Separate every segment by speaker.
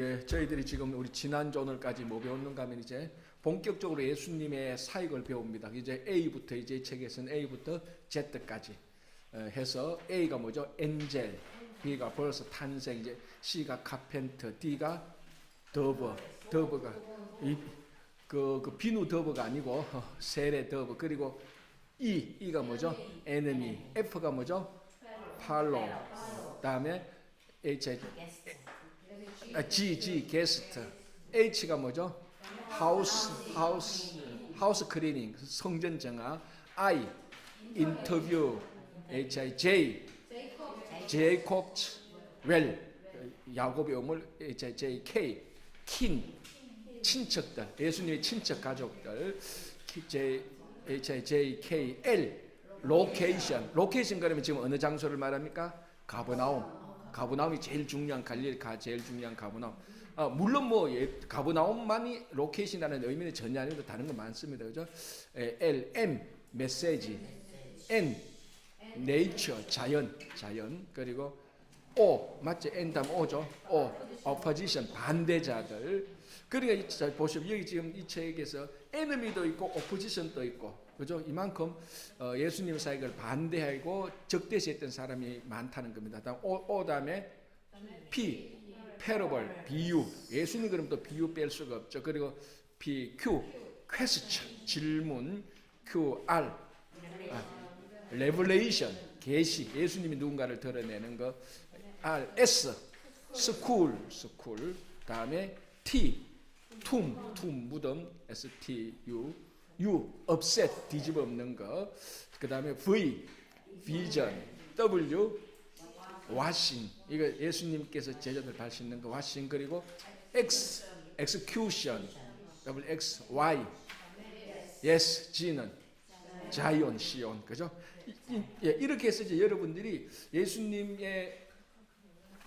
Speaker 1: 예, 저희들이 지금 우리 지난주 오늘까지 뭐 배웠는가 하면 이제 본격적으로 예수님의 사역을 배웁니다. 이제 A부터 이제 이 책에서는 A부터 Z까지 해서 A가 뭐죠? 엔젤, B가 벌써 탄생, 이제 C가 카펜터, D가 더버가 그 비누 더버가 아니고 세례 더버, 그리고 E가 뭐죠? 에너미, F가 뭐죠? 팔로, 다음에 G 게스트, H가 뭐죠? 하우스 클리닝, 성전 정화, I 인터뷰, 제이콥 웰, 야곱의 어물, K 킨, 친척들, 예수님의 친척 가족들, JKL 로케이션 그러면 지금 어느 장소를 말합니까? 가버나움이 제일 중요한, 갈릴리가 제일 중요한 가버나움. 물론 뭐 가버나움만이 로케이션이라는 의미는 전혀 아니고 다른 거 많습니다. 그죠? M 메시지, N 네이처 자연, 그리고 O 맞죠? N 다음 O죠. O opposition 반대자들. 그러니까 잘 보시면 여기 지금 이 책에서 enemy도 있고 opposition도 있고, 그죠? 이만큼 예수님 사역을 반대하고 적대시했던 사람이 많다는 겁니다. 다음 O 다음에 P parable 비유. 예수님 그럼 또 비유 뺄 수가 없죠. 그리고 P Q question 질문, Q R revelation 계시, 예수님이 누군가를 드러내는 거, R S school 다음에 T 툼 무덤, STU, U upset 뒤집어 엎는 거, 그 다음에 V vision, W washing, 이거 예수님께서 제자들 발 씻는 거 washing, 그리고 X execution, X Y yes G는 자이온 시온, 그죠? 이렇게 해서 이제 여러분들이 예수님의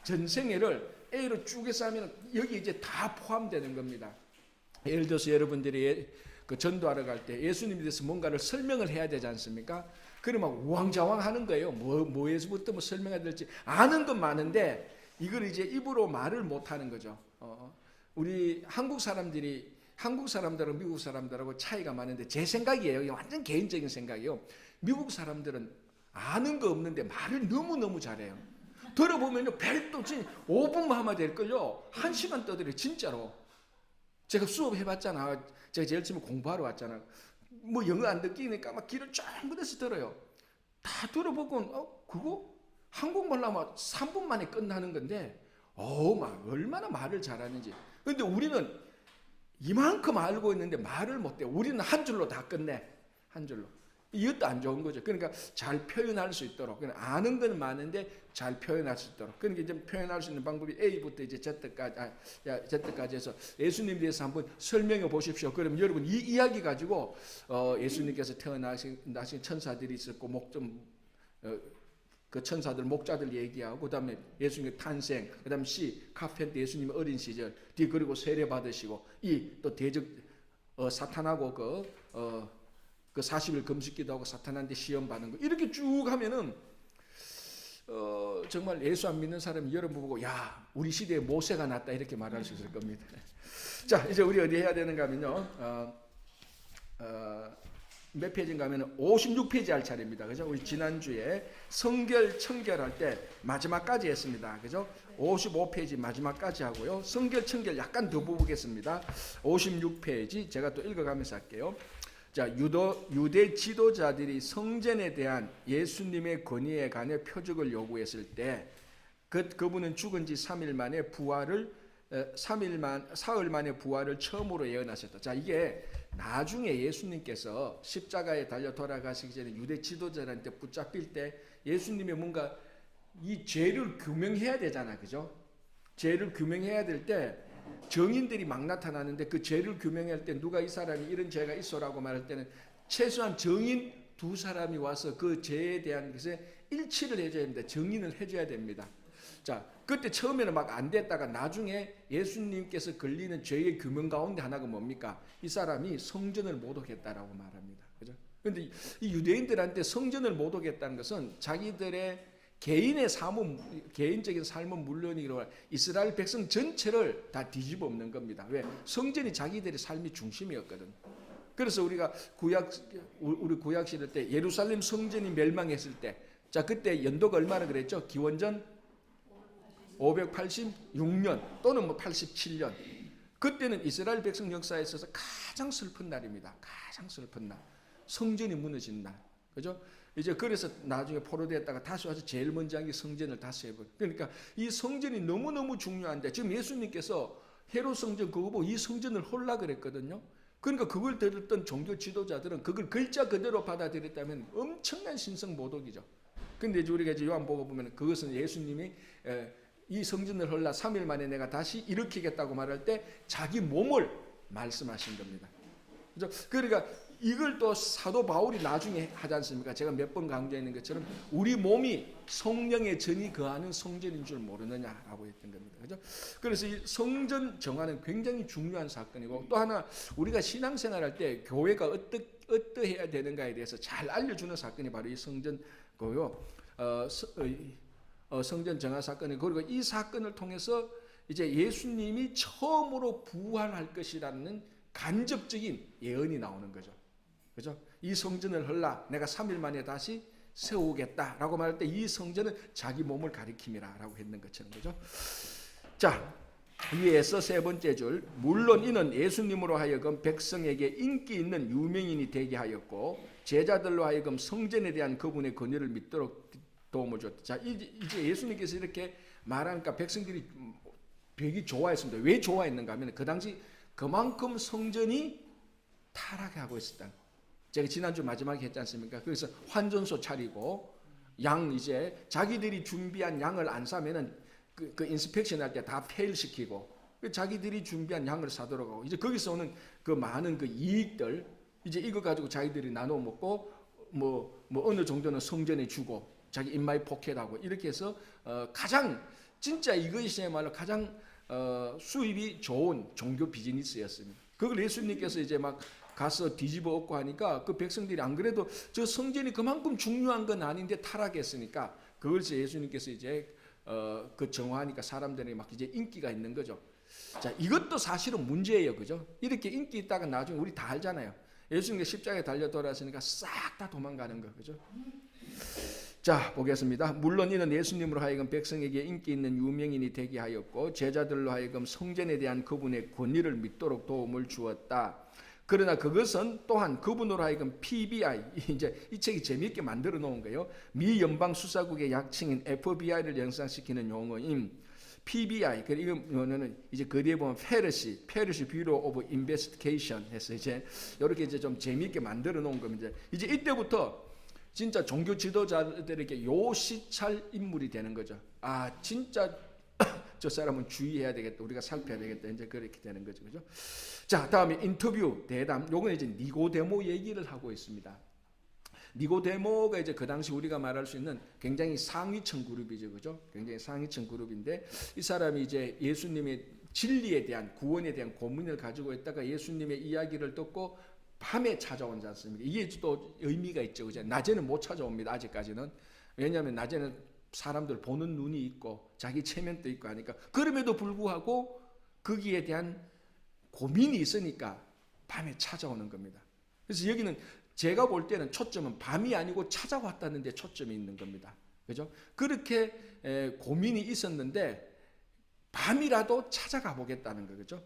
Speaker 1: 전생애를 A로 쭉 해서 하면 여기 이제 다 포함되는 겁니다. 예를 들어서 여러분들이 그 전도하러 갈 때 예수님에 대해서 뭔가를 설명을 해야 되지 않습니까? 그러면 우왕좌왕 하는 거예요. 뭐에서부터 뭐 설명해야 될지 아는 건 많은데 이걸 이제 입으로 말을 못 하는 거죠. 우리 한국 사람들하고 미국 사람들하고 차이가 많은데, 제 생각이에요. 이게 완전 개인적인 생각이에요. 미국 사람들은 아는 거 없는데 말을 너무너무 잘해요. 들어보면요, 별도 5분만 하면 될걸요. 1시간 떠들어요, 진짜로. 제가 수업 해봤잖아. 제가 제일 처음에 공부하러 왔잖아. 뭐 영어 안 듣기니까 막 귀를 쫙 묻어서 들어요. 다 들어보고 그거 한국말로 하면 3분 만에 끝나는 건데 막 얼마나 말을 잘하는지. 근데 우리는 이만큼 알고 있는데 말을 못해. 우리는 한 줄로 다 끝내. 한 줄로. 이것도 안 좋은 거죠. 그러니까 잘 표현할 수 있도록, 그러니까 아는 건 많은데 잘 표현할 수 있도록. 그러니까 이제 표현할 수 있는 방법이 A부터 이제 Z까지 해서 예수님에 대해서 한번 설명해 보십시오. 그럼 여러분 이 이야기 가지고 예수님께서 태어나신 천사들이 있었고 그 천사들 목자들 얘기하고, 그다음에 예수님의 탄생, 그다음 C 카펜터 예수님의 어린 시절, D 그리고 세례 받으시고, E 또 대적 사탄하고 그 40일 금식기도 하고 사탄한테 시험 받는 거, 이렇게 쭉 하면은 정말 예수 안 믿는 사람이 여러분 보고 야, 우리 시대에 모세가 낫다 이렇게 말할 수 있을 겁니다. 자, 이제 우리 어디 해야 되는가 하면요, 몇 페이지인가 하면 56페이지 할 차례입니다. 그죠? 우리 지난주에 성결 청결할 때 마지막까지 했습니다. 그죠? 55페이지 마지막까지 하고요. 성결 청결 약간 더 보겠습니다. 56페이지 제가 또 읽어가면서 할게요. 자, 유대 지도자들이 성전에 대한 예수님의 권위에 관해 표적을 요구했을 때 그분은 죽은 지 3일 만에 사흘 만에 부활을 처음으로 예언하셨다. 자, 이게 나중에 예수님께서 십자가에 달려 돌아가시기 전에 유대 지도자들한테 붙잡힐 때 예수님이 뭔가 이 죄를 규명해야 되잖아, 그죠? 죄를 규명해야 될 때 정인들이 막 나타나는데 그 죄를 규명할 때 누가 이 사람이 이런 죄가 있어라고 말할 때는 최소한 정인 2사람이 와서 그 죄에 대한 것에 일치를 해줘야 됩니다. 정인을 해줘야 됩니다. 자, 그때 처음에는 막 안 됐다가 나중에 예수님께서 걸리는 죄의 규명 가운데 하나가 뭡니까? 이 사람이 성전을 모독했다라고 말합니다. 그죠? 근데 이 유대인들한테 성전을 모독했다는 것은 자기들의 개인의 삶은, 개인적인 삶은 물론이고 이스라엘 백성 전체를 다 뒤집어 엎는 겁니다. 왜? 성전이 자기들의 삶이 중심이었거든. 그래서 우리가 우리 구약 시대 때 예루살렘 성전이 멸망했을 때, 자 그때 연도가 얼마나 그랬죠? 기원전 586년 또는 뭐 87년. 그때는 이스라엘 백성 역사에 있어서 가장 슬픈 날입니다. 가장 슬픈 날. 성전이 무너진 날. 그죠? 이제 그래서 나중에 포로되었다가 다시 와서 제일 먼저 한 게 성전을 다시 해버려. 그러니까 이 성전이 너무너무 중요한데 지금 예수님께서 헤롯 성전 그거 보고 이 성전을 헐라 그랬거든요. 그러니까 그걸 들었던 종교 지도자들은 그걸 글자 그대로 받아들였다면 엄청난 신성 모독이죠. 근데 이제 우리가 이제 요한복음 보면 그것은 예수님이 이 성전을 헐라 3일 만에 내가 다시 일으키겠다고 말할 때 자기 몸을 말씀하신 겁니다. 그러니까 이걸 또 사도 바울이 나중에 하지 않습니까? 제가 몇 번 강조했는 것처럼 우리 몸이 성령의 전이 거하는 성전인 줄 모르느냐라고 했던 겁니다. 그죠? 그래서 이 성전 정화는 굉장히 중요한 사건이고, 또 하나 우리가 신앙생활할 때 교회가 어떠해야 되는가에 대해서 잘 알려주는 사건이 바로 이 성전고요. 성전 정화 사건이, 그리고 이 사건을 통해서 이제 예수님이 처음으로 부활할 것이라는 간접적인 예언이 나오는 거죠. 그죠? 이 성전을 헐라 내가 3일 만에 다시 세우겠다라고 말할 때 이 성전은 자기 몸을 가리킴이라라고 했는 것처럼. 그죠? 자, 위에서 세 번째 줄, 물론 이는 예수님으로 하여금 백성에게 인기 있는 유명인이 되게 하였고 제자들로 하여금 성전에 대한 그분의 권위를 믿도록 도움을 줬다. 자, 이제 예수님께서 이렇게 말하니까 백성들이 되게 좋아했습니다. 왜 좋아했는가 하면 그 당시 그만큼 성전이 타락하고 있었다. 제가 지난주 마지막에 했지 않습니까? 그래서 환전소 차리고 양 이제 자기들이 준비한 양을 안 사면은 그 인스펙션 할 때 다 페일시키고 자기들이 준비한 양을 사도록 하고 이제 거기서 오는 그 많은 그 이익들 이제 이거 가지고 자기들이 나눠 먹고 뭐 어느 정도는 성전에 주고 자기 인마이 포켓하고 이렇게 해서 가장 진짜 이것이야말로 가장 수입이 좋은 종교 비즈니스였습니다. 그걸 예수님께서 이제 막 가서 뒤집어 엎고 하니까 그 백성들이 안 그래도 저 성전이 그만큼 중요한 건 아닌데 타락했으니까 그걸 예수님께서 이제 그 정화하니까 사람들이 막 이제 인기가 있는 거죠. 자, 이것도 사실은 문제예요. 그죠? 이렇게 인기 있다가 나중에 우리 다 알잖아요. 예수님께서 십자가에 달려 돌아왔으니까 싹 다 도망가는 거. 그죠? 자, 보겠습니다. 물론 이는 예수님으로 하여금 백성에게 인기 있는 유명인이 되게 하였고 제자들로 하여금 성전에 대한 그분의 권위를 믿도록 도움을 주었다. 그러나 그것은 또한 그분으로 하여금 PBI, 이제 이 책이 재미있게 만들어 놓은 거예요. 미 연방 수사국의 약칭인 FBI를 연상시키는 용어인 PBI. 이거는 이제 그 뒤에 보면 페르시 뷰로 오브 인베스티게이션 해서 이제 이렇게 이제 좀 재미있게 만들어 놓은 겁니다. 이제 이때부터 진짜 종교 지도자들에게 요시찰 인물이 되는 거죠. 아, 진짜 저 사람은 주의해야 되겠다. 우리가 살펴야 되겠다. 이제 그렇게 되는 거죠. 그죠? 자, 다음에 인터뷰, 대담. 요건 이제 니고데모 얘기를 하고 있습니다. 니고데모가 이제 그 당시 우리가 말할 수 있는 굉장히 상위층 그룹이죠. 그죠? 굉장히 상위층 그룹인데 이 사람이 이제 예수님의 진리에 대한 구원에 대한 고민을 가지고 있다가 예수님의 이야기를 듣고 밤에 찾아오지 않습니까? 이게 또 의미가 있죠. 그죠? 낮에는 못 찾아옵니다. 아직까지는. 왜냐하면 낮에는 사람들 보는 눈이 있고 자기 체면도 있고 하니까 그럼에도 불구하고 거기에 대한 고민이 있으니까 밤에 찾아오는 겁니다. 그래서 여기는 제가 볼 때는 초점은 밤이 아니고 찾아왔다는 데 초점이 있는 겁니다. 그죠? 그렇게 고민이 있었는데 밤이라도 찾아가 보겠다는 거죠.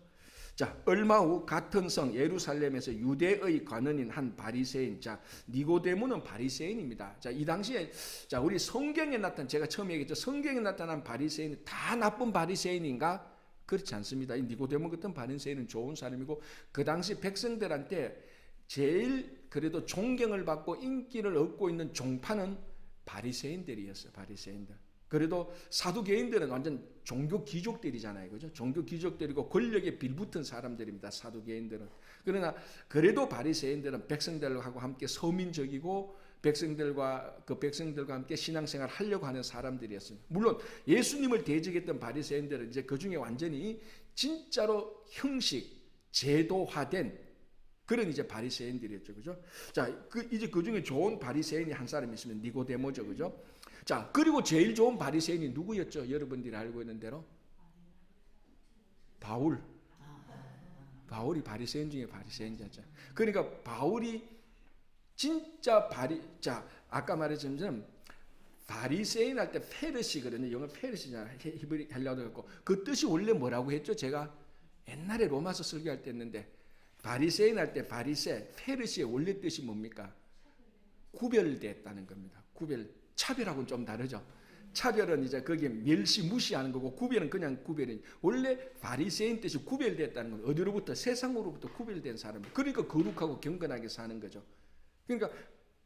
Speaker 1: 자, 얼마 후 같은 성 예루살렘에서 유대의 관원인 한 바리새인, 자 니고데모는 바리새인입니다. 자, 이 당시에 자 우리 성경에 나타난, 제가 처음에 얘기했죠, 성경에 나타난 바리새인이 다 나쁜 바리새인인가? 그렇지 않습니다. 이 니고데모 같은 바리새인은 좋은 사람이고 그 당시 백성들한테 제일 그래도 존경을 받고 인기를 얻고 있는 종파는 바리새인들이었어요. 바리새인들. 그래도 사두개인들은 완전 종교 귀족들이잖아요. 그죠? 종교 귀족들이고 권력에 빌붙은 사람들입니다. 사두개인들은. 그러나 그래도 바리새인들은 백성들하고 함께 서민적이고 백성들과 함께 신앙생활 하려고 하는 사람들이었습니다. 물론 예수님을 대적했던 바리새인들은 이제 그 중에 완전히 진짜로 형식 제도화된 그런 이제 바리새인들이었죠. 그죠? 자, 이제 그 중에 좋은 바리새인이 한 사람이 있으면 니고데모죠. 그죠? 자, 그리고 제일 좋은 바리새인이 누구였죠? 여러분들이 알고 있는 대로 바울. 바울이 바리새인 중에 바리새인이었죠. 그러니까 바울이 진짜 자, 아까 말했지만 바리새인 할 때 페르시거든요. 영어 페르시잖아. 히브리 헬라어도 그렇고 그 뜻이 원래 뭐라고 했죠? 제가 옛날에 로마서 설교할 때 했는데 바리새인 할 때 바리새 페르시의 원래 뜻이 뭡니까? 구별됐다는 겁니다. 차별하고는 좀 다르죠. 차별은 이제 거기에 멸시 무시하는 거고 구별은 그냥 구별이. 원래 바리새인 뜻이 구별됐다는 건 어디로부터? 세상으로부터 구별된 사람. 그러니까 거룩하고 경건하게 사는 거죠. 그러니까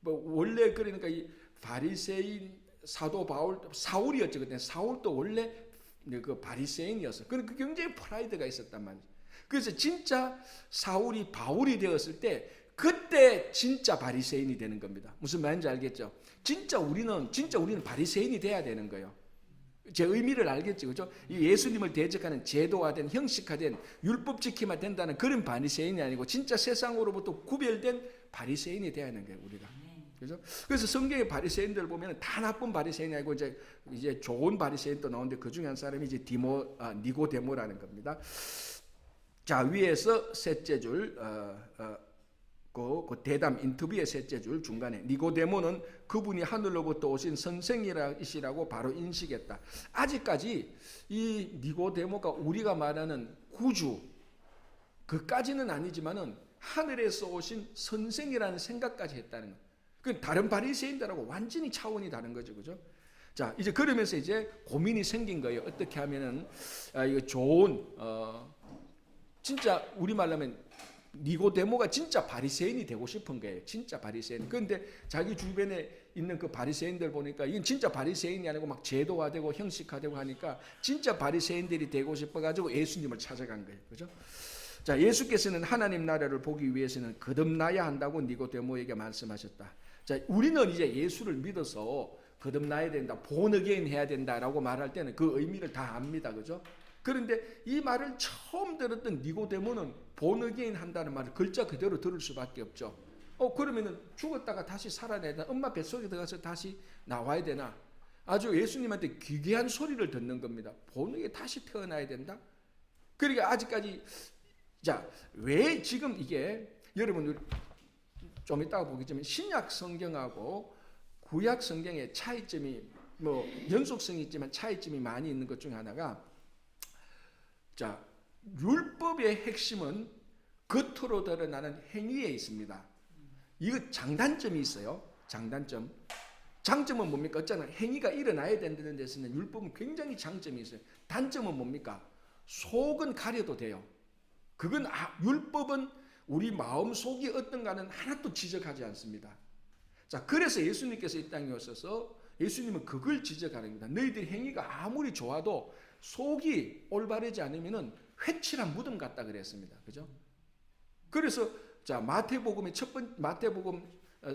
Speaker 1: 뭐 원래 그러니까 이 바리새인 사도 사울이었죠. 그때 사울도 원래 그 바리새인이었어. 그러니까 굉장히 프라이드가 있었단 말이죠. 그래서 진짜 사울이 바울이 되었을 때 그때 진짜 바리새인이 되는 겁니다. 무슨 말인지 알겠죠? 진짜 우리는 바리새인이 돼야 되는 거예요. 제 의미를 알겠죠, 그죠? 이 예수님을 대적하는 제도화된 형식화된 율법 지키면 된다는 그런 바리새인이 아니고 진짜 세상으로부터 구별된 바리새인이 돼야 하는 거예요, 우리가. 그죠? 그래서 성경의 바리새인들 보면 다 나쁜 바리새인이 아니고 이제 좋은 바리새인도 나오는데 그 중에 한 사람이 이제 니고데모라는 겁니다. 자, 위에서 셋째 줄, 그 대담 인터뷰의 셋째 줄 중간에 니고데모는 그분이 하늘로부터 오신 선생이시라고 바로 인식했다. 아직까지 이 니고데모가 우리가 말하는 구주 그까지는 아니지만은 하늘에서 오신 선생이라는 생각까지 했다는 거. 그 다른 바리새인들하고 완전히 차원이 다른 거죠, 그죠? 자, 이제 그러면서 이제 고민이 생긴 거예요. 어떻게 하면은 이거 좋은 진짜 우리 말로 하면 니고데모가 진짜 바리새인이 되고 싶은 거예요. 진짜 바리새인. 그런데 자기 주변에 있는 그 바리새인들 보니까 이건 진짜 바리새인이 아니고 막 제도화되고 형식화되고 하니까 진짜 바리새인들이 되고 싶어가지고 예수님을 찾아간 거예요. 그죠? 자, 예수께서는 하나님 나라를 보기 위해서는 거듭나야 한다고 니고데모에게 말씀하셨다. 자, 우리는 이제 예수를 믿어서 거듭나야 된다, born again 해야 된다라고 말할 때는 그 의미를 다 압니다. 그죠? 그런데 이 말을 처음 들었던 니고데모는 born again 한다는 말을 글자 그대로 들을 수밖에 없죠. 그러면은 죽었다가 다시 살아나야 되나? 엄마 뱃속에 들어가서 다시 나와야 되나? 아주 예수님한테 기괴한 소리를 듣는 겁니다. born again 다시 태어나야 된다? 그러니까 아직까지 자, 왜 지금 이게 여러분 좀 이따가 보겠지만 신약 성경하고 구약 성경의 차이점이 뭐 연속성이 있지만 차이점이 많이 있는 것 중에 하나가 자, 율법의 핵심은 겉으로 드러나는 행위에 있습니다. 이거 장단점이 있어요. 장단점. 장점은 뭡니까? 어쩌나 행위가 일어나야 된다는 데서는 율법은 굉장히 장점이 있어요. 단점은 뭡니까? 속은 가려도 돼요. 그건 율법은 우리 마음 속이 어떤가는 하나도 지적하지 않습니다. 자, 그래서 예수님께서 이 땅에 오셔서 예수님은 그걸 지적하는 겁니다. 너희들 행위가 아무리 좋아도 속이 올바르지 않으면은 회칠한 무덤 같다 그랬습니다. 그죠? 그래서 자, 마태복음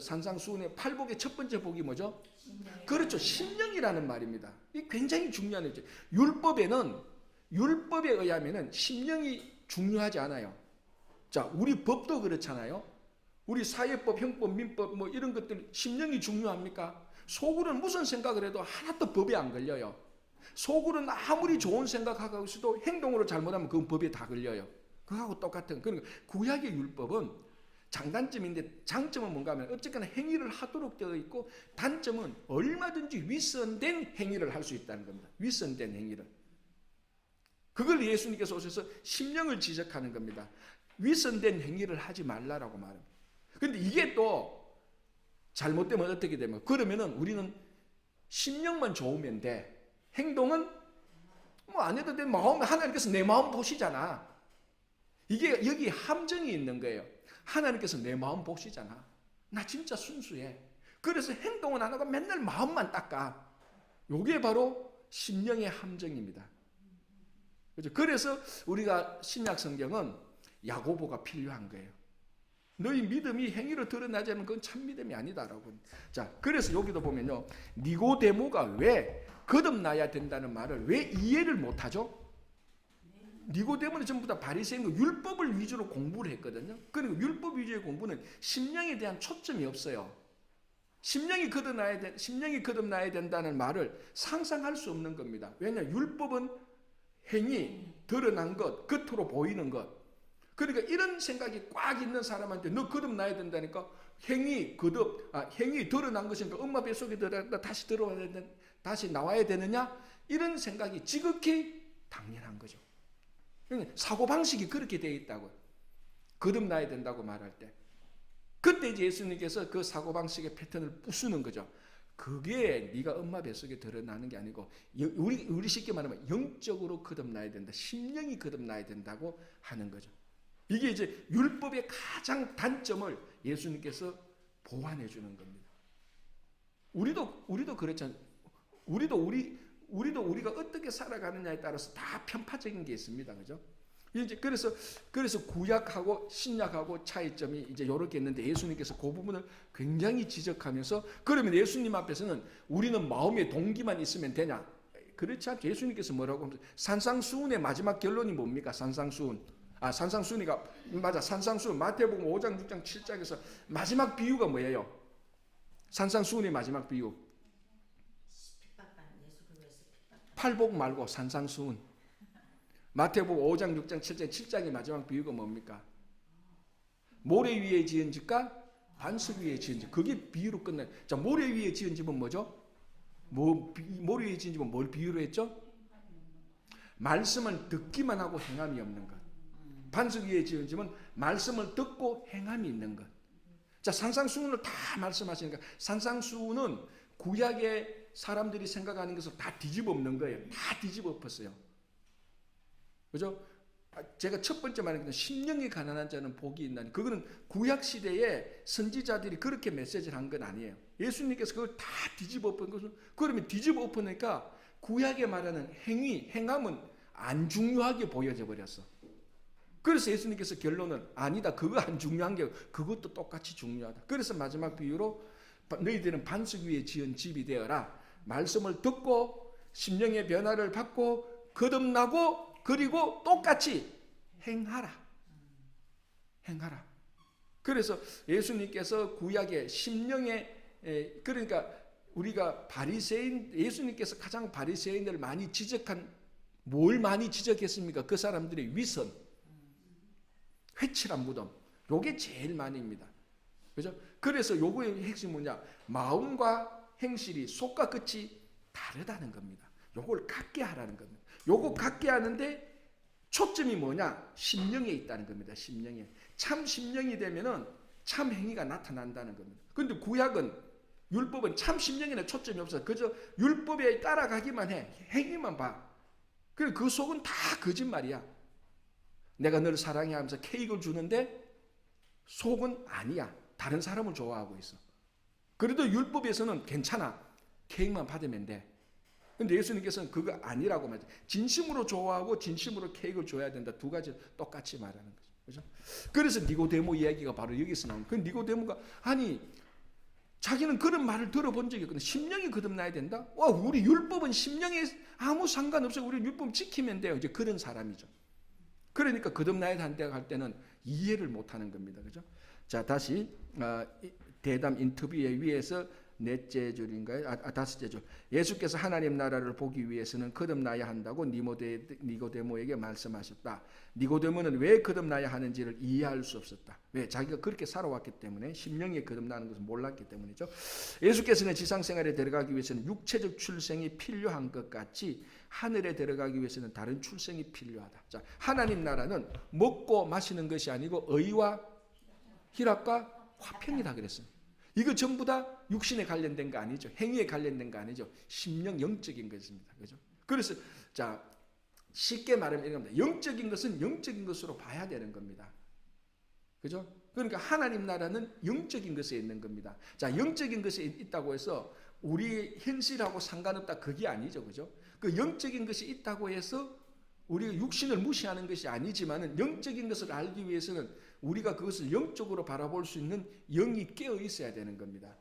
Speaker 1: 산상수훈의 팔복의 첫 번째 복이 뭐죠? 그렇죠. 심령이라는 말입니다. 이 굉장히 중요한 거죠. 율법에 의하면은 심령이 중요하지 않아요. 자, 우리 법도 그렇잖아요. 우리 사회법, 형법, 민법 뭐 이런 것들 심령이 중요합니까? 속으로는 무슨 생각을 해도 하나도 법에 안 걸려요. 속으로는 아무리 좋은 생각하고 있어도 행동으로 잘못하면 그건 법에 다 걸려요. 그거하고 똑같은. 그러니까 구약의 율법은 장단점인데 장점은 뭔가 하면 어쨌거나 행위를 하도록 되어 있고 단점은 얼마든지 위선된 행위를 할 수 있다는 겁니다. 위선된 행위를. 그걸 예수님께서 오셔서 심령을 지적하는 겁니다. 위선된 행위를 하지 말라라고 말합니다. 그런데 이게 또 잘못되면 어떻게 되면 그러면은 우리는 심령만 좋으면 돼. 행동은 뭐 안 해도 돼. 마음 하나님께서 내 마음 보시잖아. 이게 여기 함정이 있는 거예요. 하나님께서 내 마음 보시잖아. 나 진짜 순수해. 그래서 행동은 안 하고 맨날 마음만 닦아. 이게 바로 심령의 함정입니다. 그렇죠? 그래서 우리가 신약 성경은 야고보가 필요한 거예요. 너희 믿음이 행위로 드러나지 않으면 그건 참 믿음이 아니다라고. 자, 그래서 여기도 보면요, 니고데모가 왜 거듭나야 된다는 말을 왜 이해를 못하죠? 니고데모는 전부 다 바리새인과 율법을 위주로 공부를 했거든요. 그리고 율법 위주의 공부는 심령에 대한 초점이 없어요. 심령이 거듭나야 된다는 말을 상상할 수 없는 겁니다. 왜냐하면 율법은 행위, 드러난 것, 겉으로 보이는 것. 그러니까 이런 생각이 꽉 있는 사람한테 너 거듭나야 된다니까 행위 드러난 것이니까 엄마 뱃속에 들어갔다 다시 나와야 되느냐? 이런 생각이 지극히 당연한 거죠. 사고방식이 그렇게 되어 있다고요. 거듭나야 된다고 말할 때. 그때 이제 예수님께서 그 사고방식의 패턴을 부수는 거죠. 그게 네가 엄마 뱃속에 드러나는 게 아니고 우리 쉽게 말하면 영적으로 거듭나야 된다. 심령이 거듭나야 된다고 하는 거죠. 이게 이제 율법의 가장 단점을 예수님께서 보완해 주는 겁니다. 우리도 그렇잖아요. 우리도 우리가 어떻게 살아가느냐에 따라서 다 편파적인 게 있습니다. 그죠? 이제 그래서 구약하고 신약하고 차이점이 이제 이렇게 있는데 예수님께서 그 부분을 굉장히 지적하면서 그러면 예수님 앞에서는 우리는 마음의 동기만 있으면 되냐? 그렇지 않죠. 예수님께서 뭐라고 하면서 산상수훈의 마지막 결론이 뭡니까? 산상수훈 마태복음 5장 6장 7장에서 마지막 비유가 뭐예요? 산상수훈의 마지막 비유. 팔복 말고 산상수훈. 마태복음 5장 6장 7장 7장의 마지막 비유가 뭡니까? 모래 위에 지은 집과 반석 위에 지은 집. 그게 비유로 끝나요. 자, 모래 위에 지은 집은 뭐죠? 모래 위에 지은 집은 뭘 비유로 했죠? 말씀을 듣기만 하고 행함이 없는 것. 반석 위에 지은 집은 말씀을 듣고 행함이 있는 것. 자, 산상수훈을 다 말씀하시니까 산상수훈은 구약의 사람들이 생각하는 것을 다 뒤집어 엎는 거예요. 다 뒤집어 엎었어요. 그죠? 제가 첫 번째 말한 심령이 가난한 자는 복이 있나니 그거는 구약 시대에 선지자들이 그렇게 메시지를 한 건 아니에요. 예수님께서 그걸 다 뒤집어 엎은 것은 그러면 뒤집어 엎으니까 구약에 말하는 행함은 안 중요하게 보여져 버렸어. 그래서 예수님께서 결론은 아니다. 그거 안 중요한 게 그것도 똑같이 중요하다. 그래서 마지막 비유로 너희들은 반석 위에 지은 집이 되어라. 말씀을 듣고 심령의 변화를 받고 거듭나고 그리고 똑같이 행하라. 그래서 예수님께서 구약의 심령의 그러니까 우리가 예수님께서 가장 바리새인들을 많이 지적한 뭘 많이 지적했습니까? 그 사람들의 위선, 회칠한 무덤. 요게 제일 많이입니다. 그죠? 그래서 요거의 핵심이 뭐냐? 마음과 행실이 속과 끝이 다르다는 겁니다. 요걸 갖게 하라는 겁니다. 요거 갖게 하는데 초점이 뭐냐? 심령에 있다는 겁니다. 심령에. 참 심령이 되면은 참 행위가 나타난다는 겁니다. 그런데 구약은 율법은 참 심령에는 초점이 없어. 그저 율법에 따라가기만 해. 행위만 봐. 그 속은 다 거짓말이야. 내가 너를 사랑해 하면서 케이크를 주는데 속은 아니야. 다른 사람을 좋아하고 있어. 그래도 율법에서는 괜찮아. 케이크만 받으면 돼. 근데 예수님께서는 그거 아니라고 말이죠. 진심으로 좋아하고 진심으로 케이크를 줘야 된다. 두 가지 똑같이 말하는 거죠. 그렇죠? 그래서 니고데모 이야기가 바로 여기서 나옵니다. 그 니고데모가 아니 자기는 그런 말을 들어본 적이 없거든. 심령이 거듭나야 된다? 와, 우리 율법은 심령에 아무 상관없어요. 우리 율법 지키면 돼요. 이제 그런 사람이죠. 그러니까 거듭나야 한다고 할 때는 이해를 못하는 겁니다. 그죠? 자, 다시 대담 인터뷰의 위에서 넷째 줄인가요? 다섯째 줄. 예수께서 하나님 나라를 보기 위해서는 거듭나야 한다고 니고데모에게 말씀하셨다. 니고데모는 왜 거듭나야 하는지를 이해할 수 없었다. 왜? 자기가 그렇게 살아왔기 때문에 심령이 거듭나는 것을 몰랐기 때문이죠. 예수께서는 지상생활에 들어가기 위해서는 육체적 출생이 필요한 것 같이 하늘에 들어가기 위해서는 다른 출생이 필요하다. 자, 하나님 나라는 먹고 마시는 것이 아니고 의와 희락과 화평이다 그랬어요. 이거 전부 다 육신에 관련된 거 아니죠. 행위에 관련된 거 아니죠. 심령 영적인 것입니다. 그죠? 그래서 자, 쉽게 말하면 이런 겁니다. 영적인 것은 영적인 것으로 봐야 되는 겁니다. 그죠? 그러니까 하나님 나라는 영적인 것에 있는 겁니다. 자, 영적인 것에 있다고 해서 우리 현실하고 상관없다 그게 아니죠. 그죠? 그 영적인 것이 있다고 해서 우리가 육신을 무시하는 것이 아니지만은 영적인 것을 알기 위해서는 우리가 그것을 영적으로 바라볼 수 있는 영이 깨어 있어야 되는 겁니다.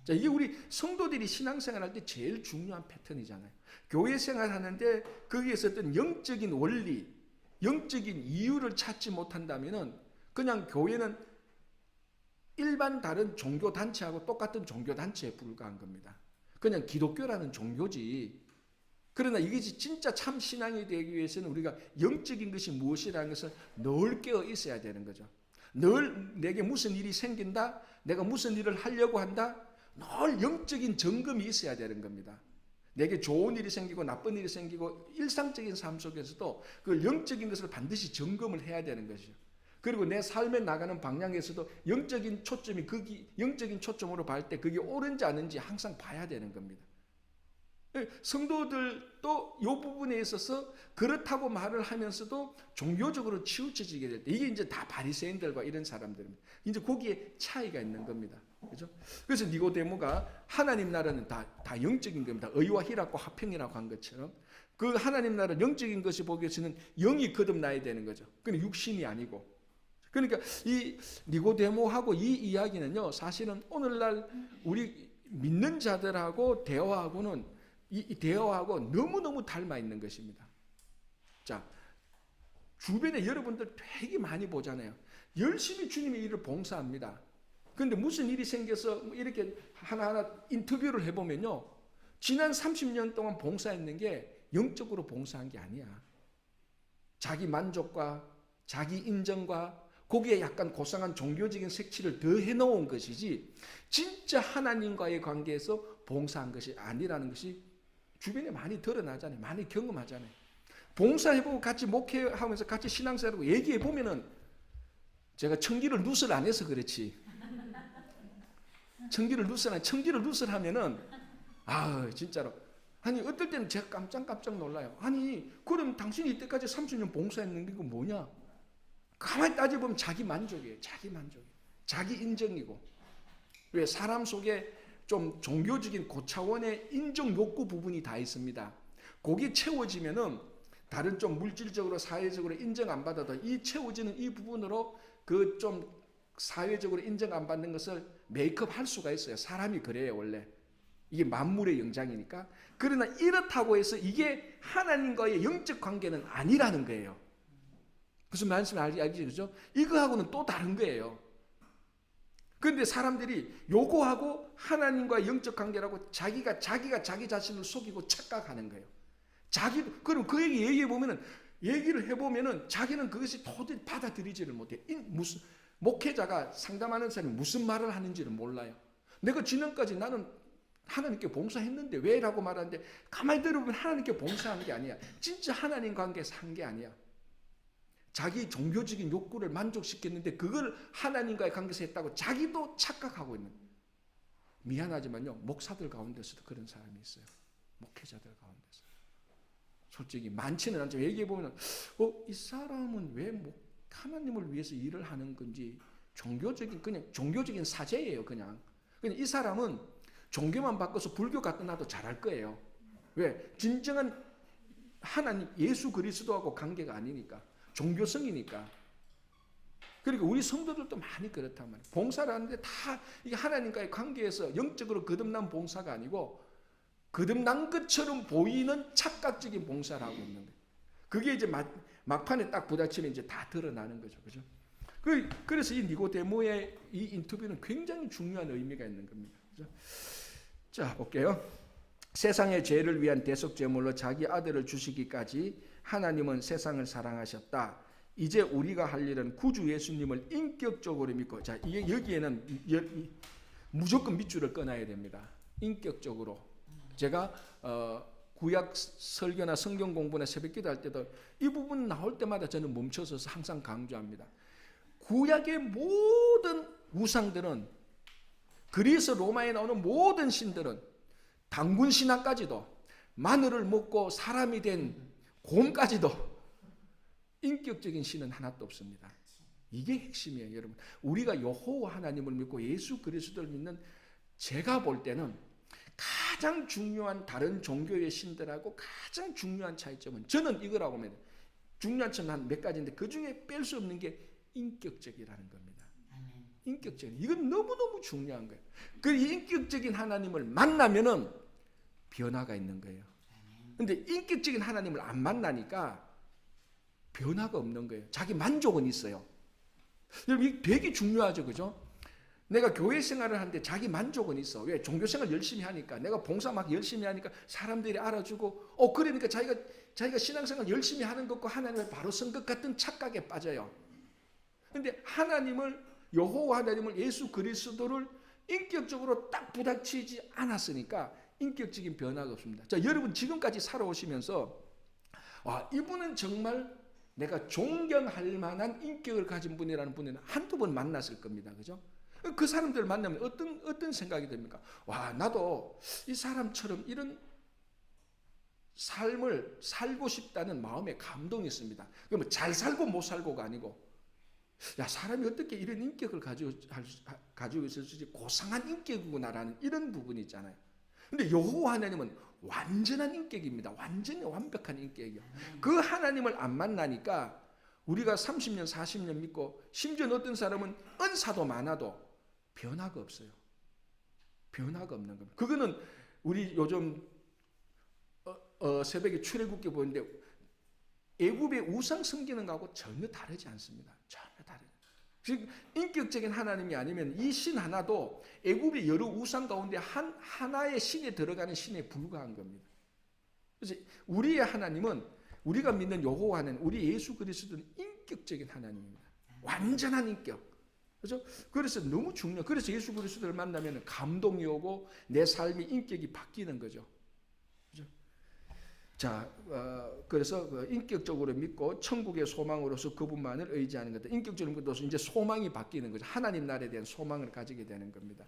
Speaker 1: 자, 이게 우리 성도들이 신앙생활 할 때 제일 중요한 패턴이잖아요. 교회 생활하는데 거기에서 어떤 영적인 원리, 영적인 이유를 찾지 못한다면은 그냥 교회는 일반 다른 종교 단체하고 똑같은 종교 단체에 불과한 겁니다. 그냥 기독교라는 종교지. 그러나 이것이 진짜 참 신앙이 되기 위해서는 우리가 영적인 것이 무엇이라는 것을 늘 깨어 있어야 되는 거죠. 늘 내게 무슨 일이 생긴다, 내가 무슨 일을 하려고 한다, 늘 영적인 점검이 있어야 되는 겁니다. 내게 좋은 일이 생기고 나쁜 일이 생기고 일상적인 삶 속에서도 그 영적인 것을 반드시 점검을 해야 되는 것이죠. 그리고 내 삶에 나가는 방향에서도 영적인 초점이 영적인 초점으로 볼 때 그게 옳은지 아닌지 항상 봐야 되는 겁니다. 성도들도 이 부분에 있어서 그렇다고 말을 하면서도 종교적으로 치우쳐지게 될 때 이게 이제 다 바리새인들과 이런 사람들입니다. 이제 거기에 차이가 있는 겁니다. 그렇죠? 그래서 니고데모가 하나님 나라는 다 영적인 겁니다. 의와 희락과 화평이라고 한 것처럼 그 하나님 나라 영적인 것이 보기 위해서는 영이 거듭나야 되는 거죠. 그건 육신이 아니고. 그러니까 이 니고데모하고 이 이야기는요, 사실은 오늘날 우리 믿는 자들하고 대화하고는 이 대화하고 너무너무 닮아 있는 것입니다. 자, 주변에 여러분들 되게 많이 보잖아요. 열심히 주님의 일을 봉사합니다. 그런데 무슨 일이 생겨서 이렇게 하나하나 인터뷰를 해보면요, 지난 30년 동안 봉사했는 게 영적으로 봉사한 게 아니야. 자기 만족과 자기 인정과 거기에 약간 고상한 종교적인 색칠을 더 해놓은 것이지 진짜 하나님과의 관계에서 봉사한 것이 아니라는 것이 주변에 많이 드러나잖아요. 많이 경험하잖아요. 봉사해보고 같이 목회하면서 같이 신앙생활하고 얘기해보면은 제가 청기를 누설 안 해서 그렇지. 청기를 누설하면은 진짜로 아니 어떨 때는 제가 깜짝 놀라요. 아니 그럼 당신이 이때까지 30년 봉사했는 게 뭐냐? 가만히 따져보면 자기 만족이에요. 자기 인정이고. 왜 사람 속에 좀 종교적인 고차원의 인정 욕구 부분이 다 있습니다. 거기 채워지면은 다른 좀 물질적으로 사회적으로 인정 안 받아도 이 채워지는 이 부분으로 그 좀 사회적으로 인정 안 받는 것을 메이크업 할 수가 있어요. 사람이 그래요, 원래. 이게 만물의 영장이니까. 그러나 이렇다고 해서 이게 하나님과의 영적 관계는 아니라는 거예요. 무슨 말씀인지 알지, 그죠? 이거하고는 또 다른 거예요. 그런데 사람들이 요거하고 하나님과의 영적 관계라고 자기가 자기 자신을 속이고 착각하는 거예요. 그럼 그 얘기를 해보면은 자기는 그것이 도저히 받아들이지를 못해. 목회자가 상담하는 사람이 무슨 말을 하는지를 몰라요. 내가 지난까지 나는 하나님께 봉사했는데 왜? 라고 말하는데 가만히 들어보면 하나님께 봉사한 게 아니야. 진짜 하나님 관계에서 한 게 아니야. 자기 종교적인 욕구를 만족시켰는데 그걸 하나님과의 관계에서 했다고 자기도 착각하고 있는. 미안하지만요, 목사들 가운데서도 그런 사람이 있어요. 목회자들 가운데서. 솔직히 많지는 않지만 얘기해보면 이 사람은 왜 하나님을 위해서 일을 하는 건지 그냥 종교적인 사제예요. 그냥 이 사람은 종교만 바꿔서 불교 갖다 놔도 잘할 거예요. 왜? 진정한 하나님 예수 그리스도하고 관계가 아니니까. 종교성이니까. 그러니까 우리 성도들도 많이 그렇단 말이에요. 봉사를 하는데 다 이게 하나님과의 관계에서 영적으로 거듭난 봉사가 아니고 거듭난 것처럼 보이는 착각적인 봉사를 하고 있는 거예요. 그게 이제 막판에 딱 부딪히면 이제 다 드러나는 거죠. 그죠? 그래서 이 니고데모의 이 인터뷰는 굉장히 중요한 의미가 있는 겁니다. 그죠? 자, 볼게요. 세상의 죄를 위한 대속 제물로 자기 아들을 주시기까지 하나님은 세상을 사랑하셨다. 이제 우리가 할 일은 구주 예수님을 인격적으로 믿고, 자, 여기에는 무조건 밑줄을 끊어야 됩니다. 인격적으로. 제가 구약 설교나 성경 공부나 새벽기도 할 때도 이 부분 나올 때마다 저는 멈춰서서 항상 강조합니다. 구약의 모든 우상들은, 그리스 로마에 나오는 모든 신들은, 단군 신화까지도, 마늘을 먹고 사람이 된 곰까지도 인격적인 신은 하나도 없습니다. 이게 핵심이에요, 여러분. 우리가 여호와 하나님을 믿고 예수 그리스도를 믿는, 제가 볼 때는 가장 중요한 다른 종교의 신들하고 가장 중요한 차이점은, 저는 이거라고 봅니다. 중요한 점은 한 몇 가지인데 그 중에 뺄 수 없는 게 인격적이라는 겁니다. 인격적인. 이건 너무너무 중요한 거예요. 그 인격적인 하나님을 만나면은 변화가 있는 거예요. 근데 인격적인 하나님을 안 만나니까 변화가 없는 거예요. 자기 만족은 있어요. 여러분, 이게 되게 중요하죠, 그죠? 내가 교회 생활을 하는데 자기 만족은 있어. 왜? 종교 생활 열심히 하니까. 내가 봉사 막 열심히 하니까 사람들이 알아주고, 그러니까 자기가 신앙생활 열심히 하는 것과 하나님을 바로 쓴 것 같은 착각에 빠져요. 근데 여호와 하나님을, 예수 그리스도를 인격적으로 딱 부닥치지 않았으니까 인격적인 변화가 없습니다. 자, 여러분 지금까지 살아오시면서 이분은 정말 내가 존경할 만한 인격을 가진 분이라는 분은 한두 번 만났을 겁니다. 그죠? 그 사람들 만나면 어떤 생각이 듭니까? 나도 이 사람처럼 이런 삶을 살고 싶다는 마음의 감동이 있습니다. 그러면 잘 살고 못 살고가 아니고, 사람이 어떻게 이런 인격을 가지고 있을 수 있지? 고상한 인격이구나라는 이런 부분이 있잖아요. 근데 여호와 하나님은 완전한 인격입니다. 완전히 완벽한 인격이요. 그 하나님을 안 만나니까 우리가 30년, 40년 믿고, 심지어 어떤 사람은 은사도 많아도 변화가 없어요. 변화가 없는 겁니다. 그거는 우리 요즘 새벽에 출애굽기 보는데 애굽의 우상 섬기는 거하고 전혀 다르지 않습니다. 전혀 다르죠. 즉 인격적인 하나님이 아니면 이 신 하나도 애굽의 여러 우상 가운데 하나의 신에 들어가는 신에 불과한 겁니다. 그래서 우리의 하나님은, 우리가 믿는 여호와 하나님, 우리 예수 그리스도는 인격적인 하나님입니다. 완전한 인격. 그렇죠? 그래서 너무 중요해요. 그래서 예수 그리스도를 만나면 감동이 오고 내 삶의 인격이 바뀌는 거죠. 그렇죠? 자, 그래서 인격적으로 믿고 천국의 소망으로서 그분만을 의지하는 것다. 인격적으로 믿어서 이제 소망이 바뀌는 거죠. 하나님 나라에 대한 소망을 가지게 되는 겁니다.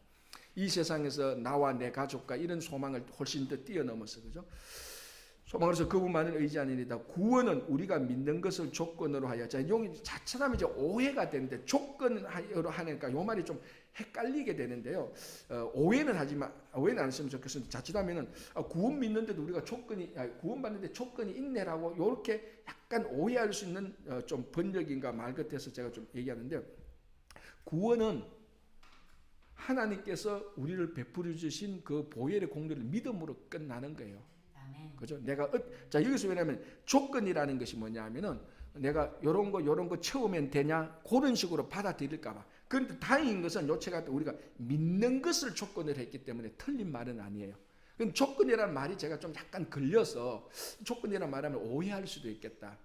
Speaker 1: 이 세상에서 나와 내 가족과 이런 소망을 훨씬 더 뛰어넘어서, 그죠? 소망으로서 그분만을 의지하느니라. 구원은 우리가 믿는 것을 조건으로 하여. 자, 여기 자칫하면 이제 오해가 되는데, 조건으로 하니까 요 말이 좀 헷갈리게 되는데요. 오해는 안 했으면 좋겠습니다. 자칫하면은 구원 믿는데도 우리가 구원 받는데 조건이 있네라고 이렇게 약간 오해할 수 있는 좀 번역인가 말 같아서 제가 좀 얘기하는데요. 구원은 하나님께서 우리를 베풀어 주신 그 보혈의 공로를 믿음으로 끝나는 거예요. 그죠? 자, 여기서 왜냐면 조건이라는 것이 뭐냐 하면은 내가 요런 거 채우면 되냐? 그런 식으로 받아들일까봐. 그런데 다행인 것은 요체가 우리가 믿는 것을 조건을 했기 때문에 틀린 말은 아니에요. 그럼 조건이라는 말이 제가 좀 약간 걸려서 조건이라는 말하면 오해할 수도 있겠다.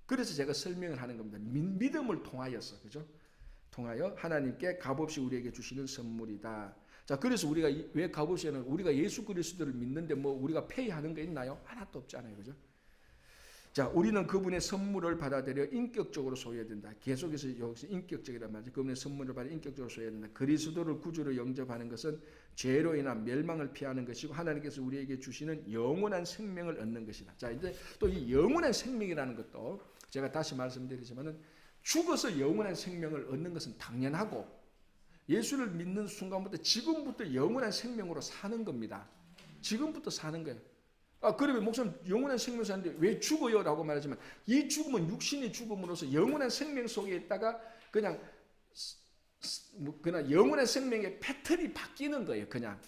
Speaker 1: 그래서 제가 설명을 하는 겁니다. 믿음을 통하여서, 그죠? 통하여 하나님께 값없이 우리에게 주시는 선물이다. 자, 그래서 우리가 왜 값없이는 우리가 예수 그리스도를 믿는데 우리가 페이하는 거 있나요? 하나도 없잖아요, 그죠? 자, 우리는 그분의 선물을 받아들여 인격적으로 소유해야 된다. 계속해서 여기서 인격적이란 말이죠. 그분의 선물을 받아 인격적으로 소유해야 된다. 그리스도를 구주로 영접하는 것은 죄로 인한 멸망을 피하는 것이고 하나님께서 우리에게 주시는 영원한 생명을 얻는 것이다. 자, 이제 또 이 영원한 생명이라는 것도 제가 다시 말씀드리지만은 죽어서 영원한 생명을 얻는 것은 당연하고 예수를 믿는 순간부터 지금부터 영원한 생명으로 사는 겁니다. 지금부터 사는 거예요. 그러면 목사님 영원한 생명 사는데 왜 죽어요? 라고 말하지만 이 죽음은 육신의 죽음으로서 영원한 생명 속에 있다가 그냥 영원한 생명의 패턴이 바뀌는 거예요. 그냥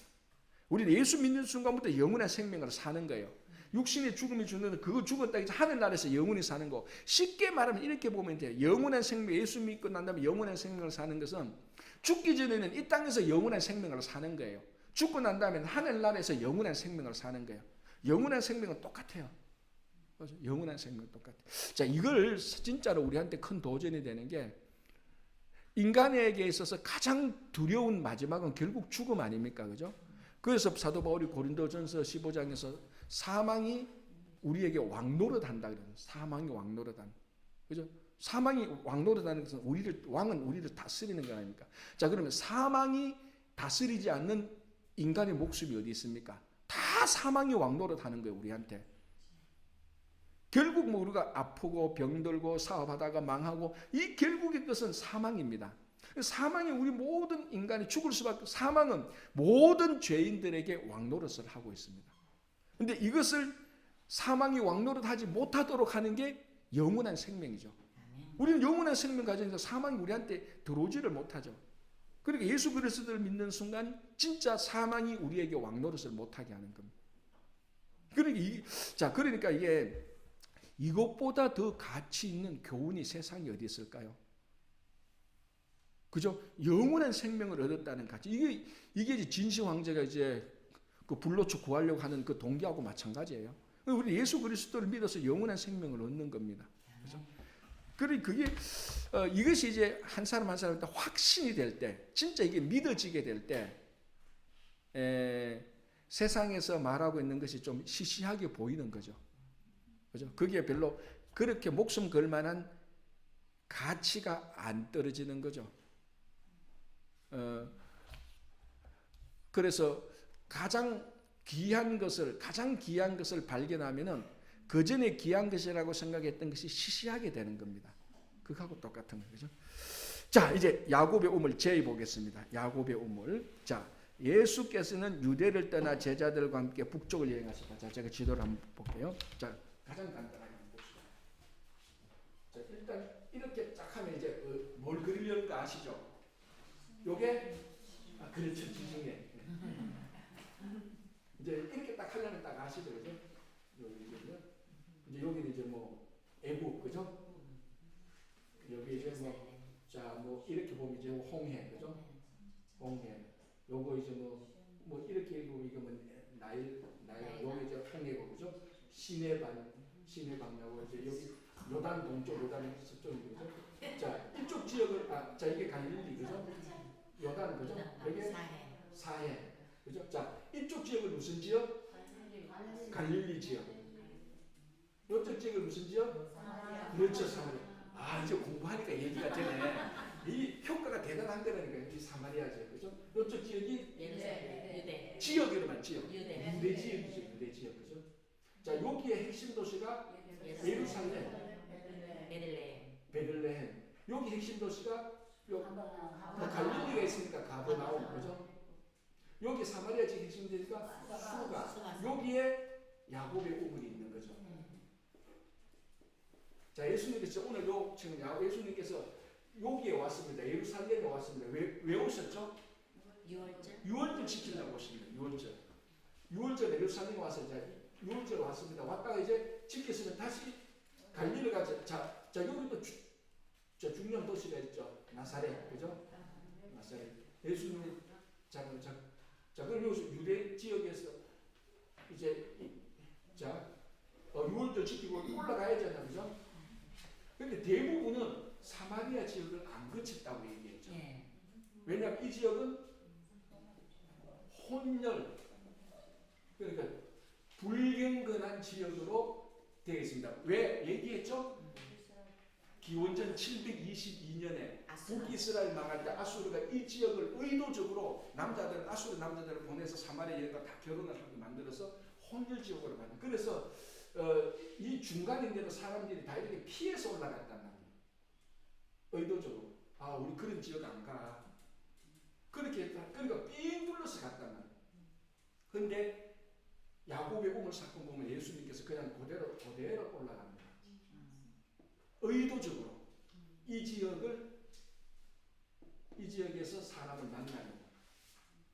Speaker 1: 우리는 예수 믿는 순간부터 영원한 생명으로 사는 거예요. 육신의 죽음이 주는 그거 죽었다 해서 하늘나라에서 영원히 사는 거. 쉽게 말하면 이렇게 보면 돼요. 영원한 생명, 예수 믿고 난 다음에 영원한 생명을 사는 것은 죽기 전에는 이 땅에서 영원한 생명을 사는 거예요. 죽고 난 다음에는 하늘나라에서 영원한 생명을 사는 거예요. 영원한 생명은 똑같아요. 그렇죠? 영원한 생명은 똑같아요. 자, 이걸 진짜로 우리한테 큰 도전이 되는 게 인간에게 있어서 가장 두려운 마지막은 결국 죽음 아닙니까? 그죠? 그래서 사도 바울이 고린도전서 15장에서 사망이 우리에게 왕노릇한다 그러는 사망이 왕노릇한. 그죠? 사망이 왕노릇하는 것은 왕은 우리를 다스리는 거 아닙니까? 자, 그러면 사망이 다스리지 않는 인간의 목숨이 어디 있습니까? 다 사망이 왕노릇하는 거예요, 우리한테. 결국 우리가 아프고 병들고 사업하다가 망하고 이 결국의 것은 사망입니다. 사망이 우리 모든 인간이 죽을 수밖에 사망은 모든 죄인들에게 왕노릇을 하고 있습니다. 근데 이것을 사망이 왕노릇하지 못하도록 하는 게 영원한 생명이죠. 우리는 영원한 생명 가지면서 사망이 우리한테 들어오지를 못하죠. 그러니까 예수 그리스도를 믿는 순간 진짜 사망이 우리에게 왕노릇을 못하게 하는 겁니다. 그러니까 이게 이것보다 더 가치 있는 교훈이 세상에 어디 있을까요? 그죠? 영원한 생명을 얻었다는 가치. 이게 이제 진시 황제가 이제 그 불로초 구하려고 하는 그 동기하고 마찬가지예요. 우리 예수 그리스도를 믿어서 영원한 생명을 얻는 겁니다. 그죠? 그래 그게 이것이 이제 한 사람 한 사람한테 확신이 될 때, 진짜 이게 믿어지게 될 때, 세상에서 말하고 있는 것이 좀 시시하게 보이는 거죠. 그죠? 그게 별로 그렇게 목숨 걸 만한 가치가 안 떨어지는 거죠. 그래서 가장 귀한 것을 발견하면은 그 전에 귀한 것이라고 생각했던 것이 시시하게 되는 겁니다. 그거하고 똑같은 거죠. 자, 이제 야곱의 우물 제의 보겠습니다. 야곱의 우물. 자, 예수께서는 유대를 떠나 제자들과 함께 북쪽을 여행하셨다. 자, 제가 지도를 한번 볼게요. 자, 가장 간단하게 한번 봅시다. 자, 일단 이렇게 딱 하면 이제 뭘 그리려는 거 아시죠? 요게 그렇죠, 지중해. 이제 이렇게 딱 하려면 딱 아시죠, 그죠? 이제 여기는 이제 뭐 애국, 그죠? 여기 이제 뭐 이렇게 보면 이제 홍해, 그죠? 홍해. 요거 이제 뭐 이렇게 읽으면 이거 뭐 나일, 여기 이제 홍해고, 그죠? 시내반야고 이제 여기 요단 동쪽, 요단 서쪽이고, 그죠? 자, 이쪽 지역을 자 이게 갈릴리, 그죠? 요단, 그죠? 여기 사해, 그죠? 자, 이쪽 지역은 무슨 지역? 갈릴리 지역. 이쪽 지역은 무슨 지역? 그렇죠, 사마리아. 이제 공부하니까 얘기가 되네. 이 효과가 대단한 거라니까요. 이 사마리아 지역, 그죠? 이쪽 지역이 유대. 지역으로만 지역. 유대 지역이죠, 유대 지역, 그죠? 자, 여기에 핵심 도시가 예루살렘, 베들레헴. 여기 핵심 도시가 갈릴리가 있으니까 가버나움, 그죠? 여기 사마리아 지역 핵심 도시가 수가. 여기에 야곱의 우물이 있는 거죠. 자, 예수님께서 오늘 지금 예수님께서 여기에 왔습니다. 예루살렘에 왔습니다. 왜 오셨죠? 유월절 지키려고 오십니다. 유월절 예루살렘에 와서 이제 유월절 왔습니다. 왔다가 이제 지켰으면 다시 갈릴리 가죠. 자, 여기도 중요한 도시가 있죠. 나사렛, 그죠? 나사렛. 예수님 그럼 여기서 유대 지역에서 이제 유월절 지키고 올라가야 되잖아요, 그죠? 근데 대부분은 사마리아 지역을 안 거쳤다고 얘기했죠. 왜냐하면 이 지역은 혼혈, 그러니까 불경건한 지역으로 되어 있습니다. 왜 얘기했죠? 기원전 722년에 북이스라엘 망할 때 아수르가 이 지역을 의도적으로 아수르 남자들을 보내서 사마리아 여인과 다 결혼을 하게 만들어서 혼혈 지역으로 만든. 그래서 이 중간인데도 사람들이 다 이렇게 피해서 올라갔단 말이에요. 의도적으로. 우리 그런 지역 안 가. 그러니까 삥 둘러서 갔단 말이에요. 그런데 야곱의 우물 사건 보면 예수님께서 그냥 그대로 올라갑니다. 의도적으로 이 지역에서 사람을 만나는,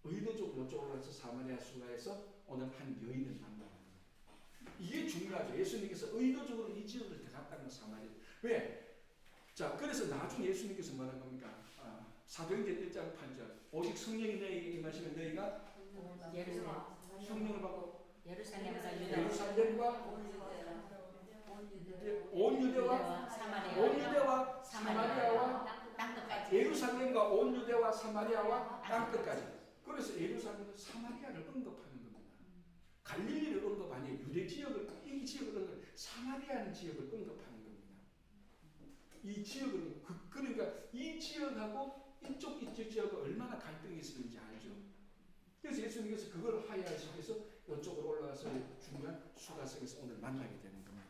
Speaker 1: 의도적으로 이쪽으로 올라가서 사마리아 수가에서 오늘 한 여인을 만나는. 이게 중요하죠. 예수님께서 의도적으로 이 지역을 들어갔다는 건 사마리아. 왜? 자, 그래서 나중에 예수님께서 뭐라는 겁니까? 사도행전 1장 8절. 오직 성령이 너희에게 임하시면 너희가 성령을 받고 예루살렘과 온 유대와 사마리아와 예루살렘과 온 유대와 사마리아와 땅끝까지. 그래서 예루살렘은 사마리아를 언급하는 겁니다. 갈릴리를 언급 아니에요. 유대 지역을, 이 지역을 언급, 사마리아는 지역을 언급하는 겁니다. 이 지역은 그러니까 이 지역하고 이쪽 지역과 얼마나 갈등이 있었는지 알죠. 그래서 예수님께서 그걸 하야하시기 위해서 이쪽으로 올라가서 중간 수가성에서 오늘 만나게 되는 겁니다.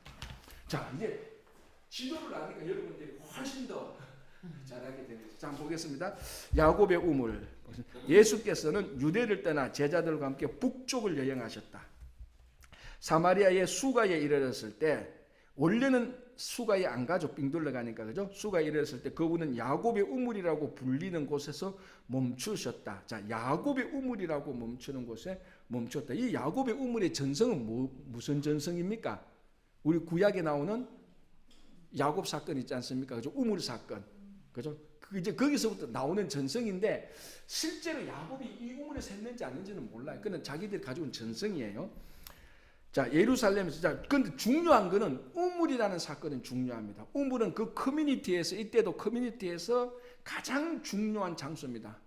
Speaker 1: 자, 이제 지도를 아니까 여러분들이 훨씬 더 잘하게 됩니다. 자, 한번 보겠습니다. 야곱의 우물. 예수께서는 유대를 떠나 제자들과 함께 북쪽을 여행하셨다. 사마리아의 수가에 이르렀을 때, 원래는 수가에 안 가죠. 빙 둘러가니까, 그죠? 수가에 이르렀을 때 그분은 야곱의 우물이라고 불리는 곳에서 멈추셨다. 자, 야곱의 우물이라고 멈추는 곳에 멈췄다. 이 야곱의 우물의 전성은 무슨 전성입니까? 우리 구약에 나오는 야곱 사건 있지 않습니까? 그죠? 우물 사건. 그죠? 이제 거기서부터 나오는 전성인데 실제로 야곱이 이 우물에서 했는지 아닌지는 몰라요. 그는 자기들이 가지고 온 전성이에요. 자, 예루살렘에서. 자, 근데 중요한 거는 우물이라는 사건은 중요합니다. 우물은 그 커뮤니티에서, 이때도 커뮤니티에서 가장 중요한 장소입니다.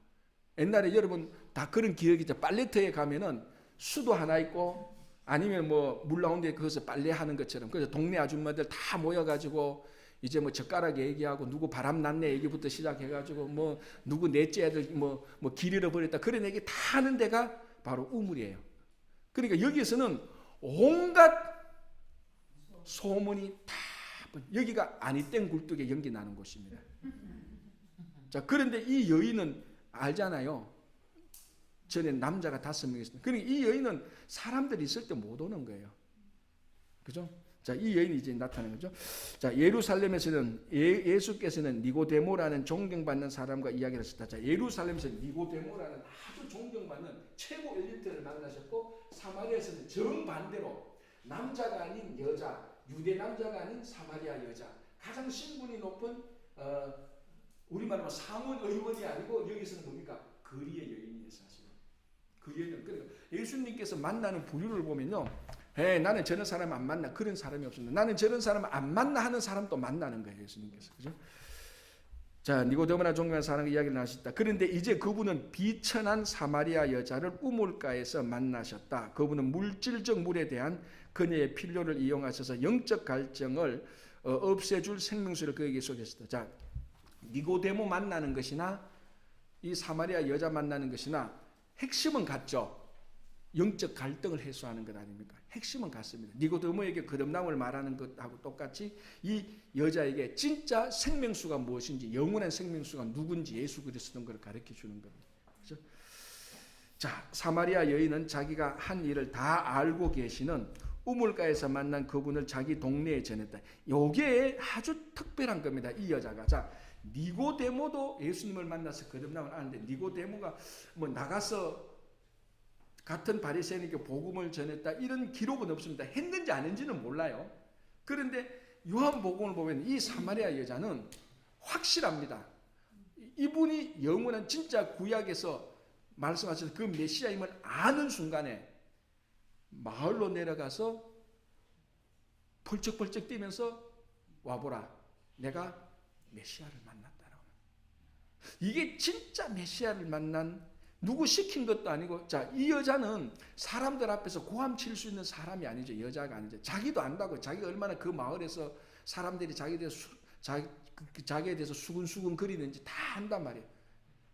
Speaker 1: 옛날에 여러분 다 그런 기억이 있죠. 빨래터에 가면은 수도 하나 있고 아니면 뭐 물 나오는데 거기서 빨래하는 것처럼. 그래서 동네 아줌마들 다 모여가지고 이제 뭐 젓가락 얘기하고 누구 바람 났네 얘기부터 시작해가지고 뭐 누구 넷째 애들 뭐 길 잃어버렸다 그런 얘기 다 하는 데가 바로 우물이에요. 그러니까 여기서는 온갖 소문이 다 여기가 아니땡 굴뚝에 연기 나는 곳입니다. 자, 그런데 이 여인은 알잖아요. 전에 남자가 5명 있습니다. 그러니까 이 여인은 사람들이 있을 때 못 오는 거예요. 그죠? 자, 이 여인이 이제 나타나는 거죠. 자, 예루살렘에서는 예수께서는 니고데모라는 존경받는 사람과 이야기를 하셨다. 자, 예루살렘에서 니고데모라는 아주 존경받는 최고 엘리트를 만나셨고, 사마리아에서는 정반대로 남자가 아닌 여자, 유대 남자가 아닌 사마리아 여자, 가장 신분이 높은 우리말로 상원 의원이 아니고 여기서는 뭡니까? 거리의 여인이에요, 사실은. 그 여인은 그러니까 예수님께서 만나는 부류를 보면요. 나는 저런 사람 안 만나. 그런 사람이 없습니다. 나는 저런 사람 안 만나 하는 사람도 만나는 거예요. 예수님께서. 그죠? 자, 니고데모나 존경하는 사람과 이야기를 나누셨다. 그런데 이제 그분은 비천한 사마리아 여자를 우물가에서 만나셨다. 그분은 물질적 물에 대한 그녀의 필요를 이용하셔서 영적 갈증을 없애줄 생명수를 그에게 쏟으셨다. 자, 니고데모 만나는 것이나 이 사마리아 여자 만나는 것이나 핵심은 같죠. 영적 갈등을 해소하는 것 아닙니까? 핵심은 같습니다. 니고데모에게 거듭남을 말하는 것하고 똑같이 이 여자에게 진짜 생명수가 무엇인지, 영원한 생명수가 누군지 예수 그리스도인 걸 가르쳐 주는 겁니다. 그렇죠? 자, 사마리아 여인은 자기가 한 일을 다 알고 계시는 우물가에서 만난 그분을 자기 동네에 전했다. 이게 아주 특별한 겁니다. 이 여자가. 자, 니고데모도 예수님을 만나서 거듭남을 아는데 니고데모가 뭐 나가서 같은 바리새인에게 복음을 전했다 이런 기록은 없습니다. 했는지 안 했는지는 몰라요. 그런데 요한복음을 보면 이 사마리아 여자는 확실합니다. 이분이 영원한 진짜 구약에서 말씀하신 그 메시아임을 아는 순간에 마을로 내려가서 펄쩍펄쩍 뛰면서 와보라. 내가 메시아를 만났다라고. 이게 진짜 메시아를 만난 누구 시킨 것도 아니고, 자, 이 여자는 사람들 앞에서 고함 칠 수 있는 사람이 아니죠. 여자가 아니죠. 자기도 안다고. 자기가 얼마나 그 마을에서 사람들이 자기에 대해서 수근수근 거리는지 다 안단 말이에요.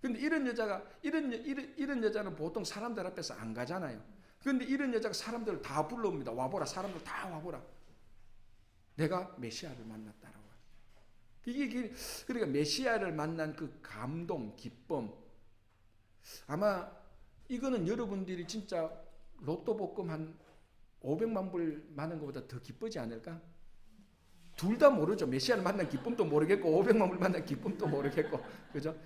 Speaker 1: 근데 이런 여자가, 이런 여자는 보통 사람들 앞에서 안 가잖아요. 근데 이런 여자가 사람들을 다 불러옵니다. 와보라. 사람들 다 와보라. 내가 메시아를 만났다라고. 이게, 그러니까 메시아를 만난 그 감동, 기쁨, 아마 이거는 여러분들이 진짜 로또 복금 한 500만 불 많은 것보다 더 기쁘지 않을까? 둘 다 모르죠. 메시아를 만난 기쁨도 모르겠고 500만 불 만난 기쁨도 모르겠고, 그죠?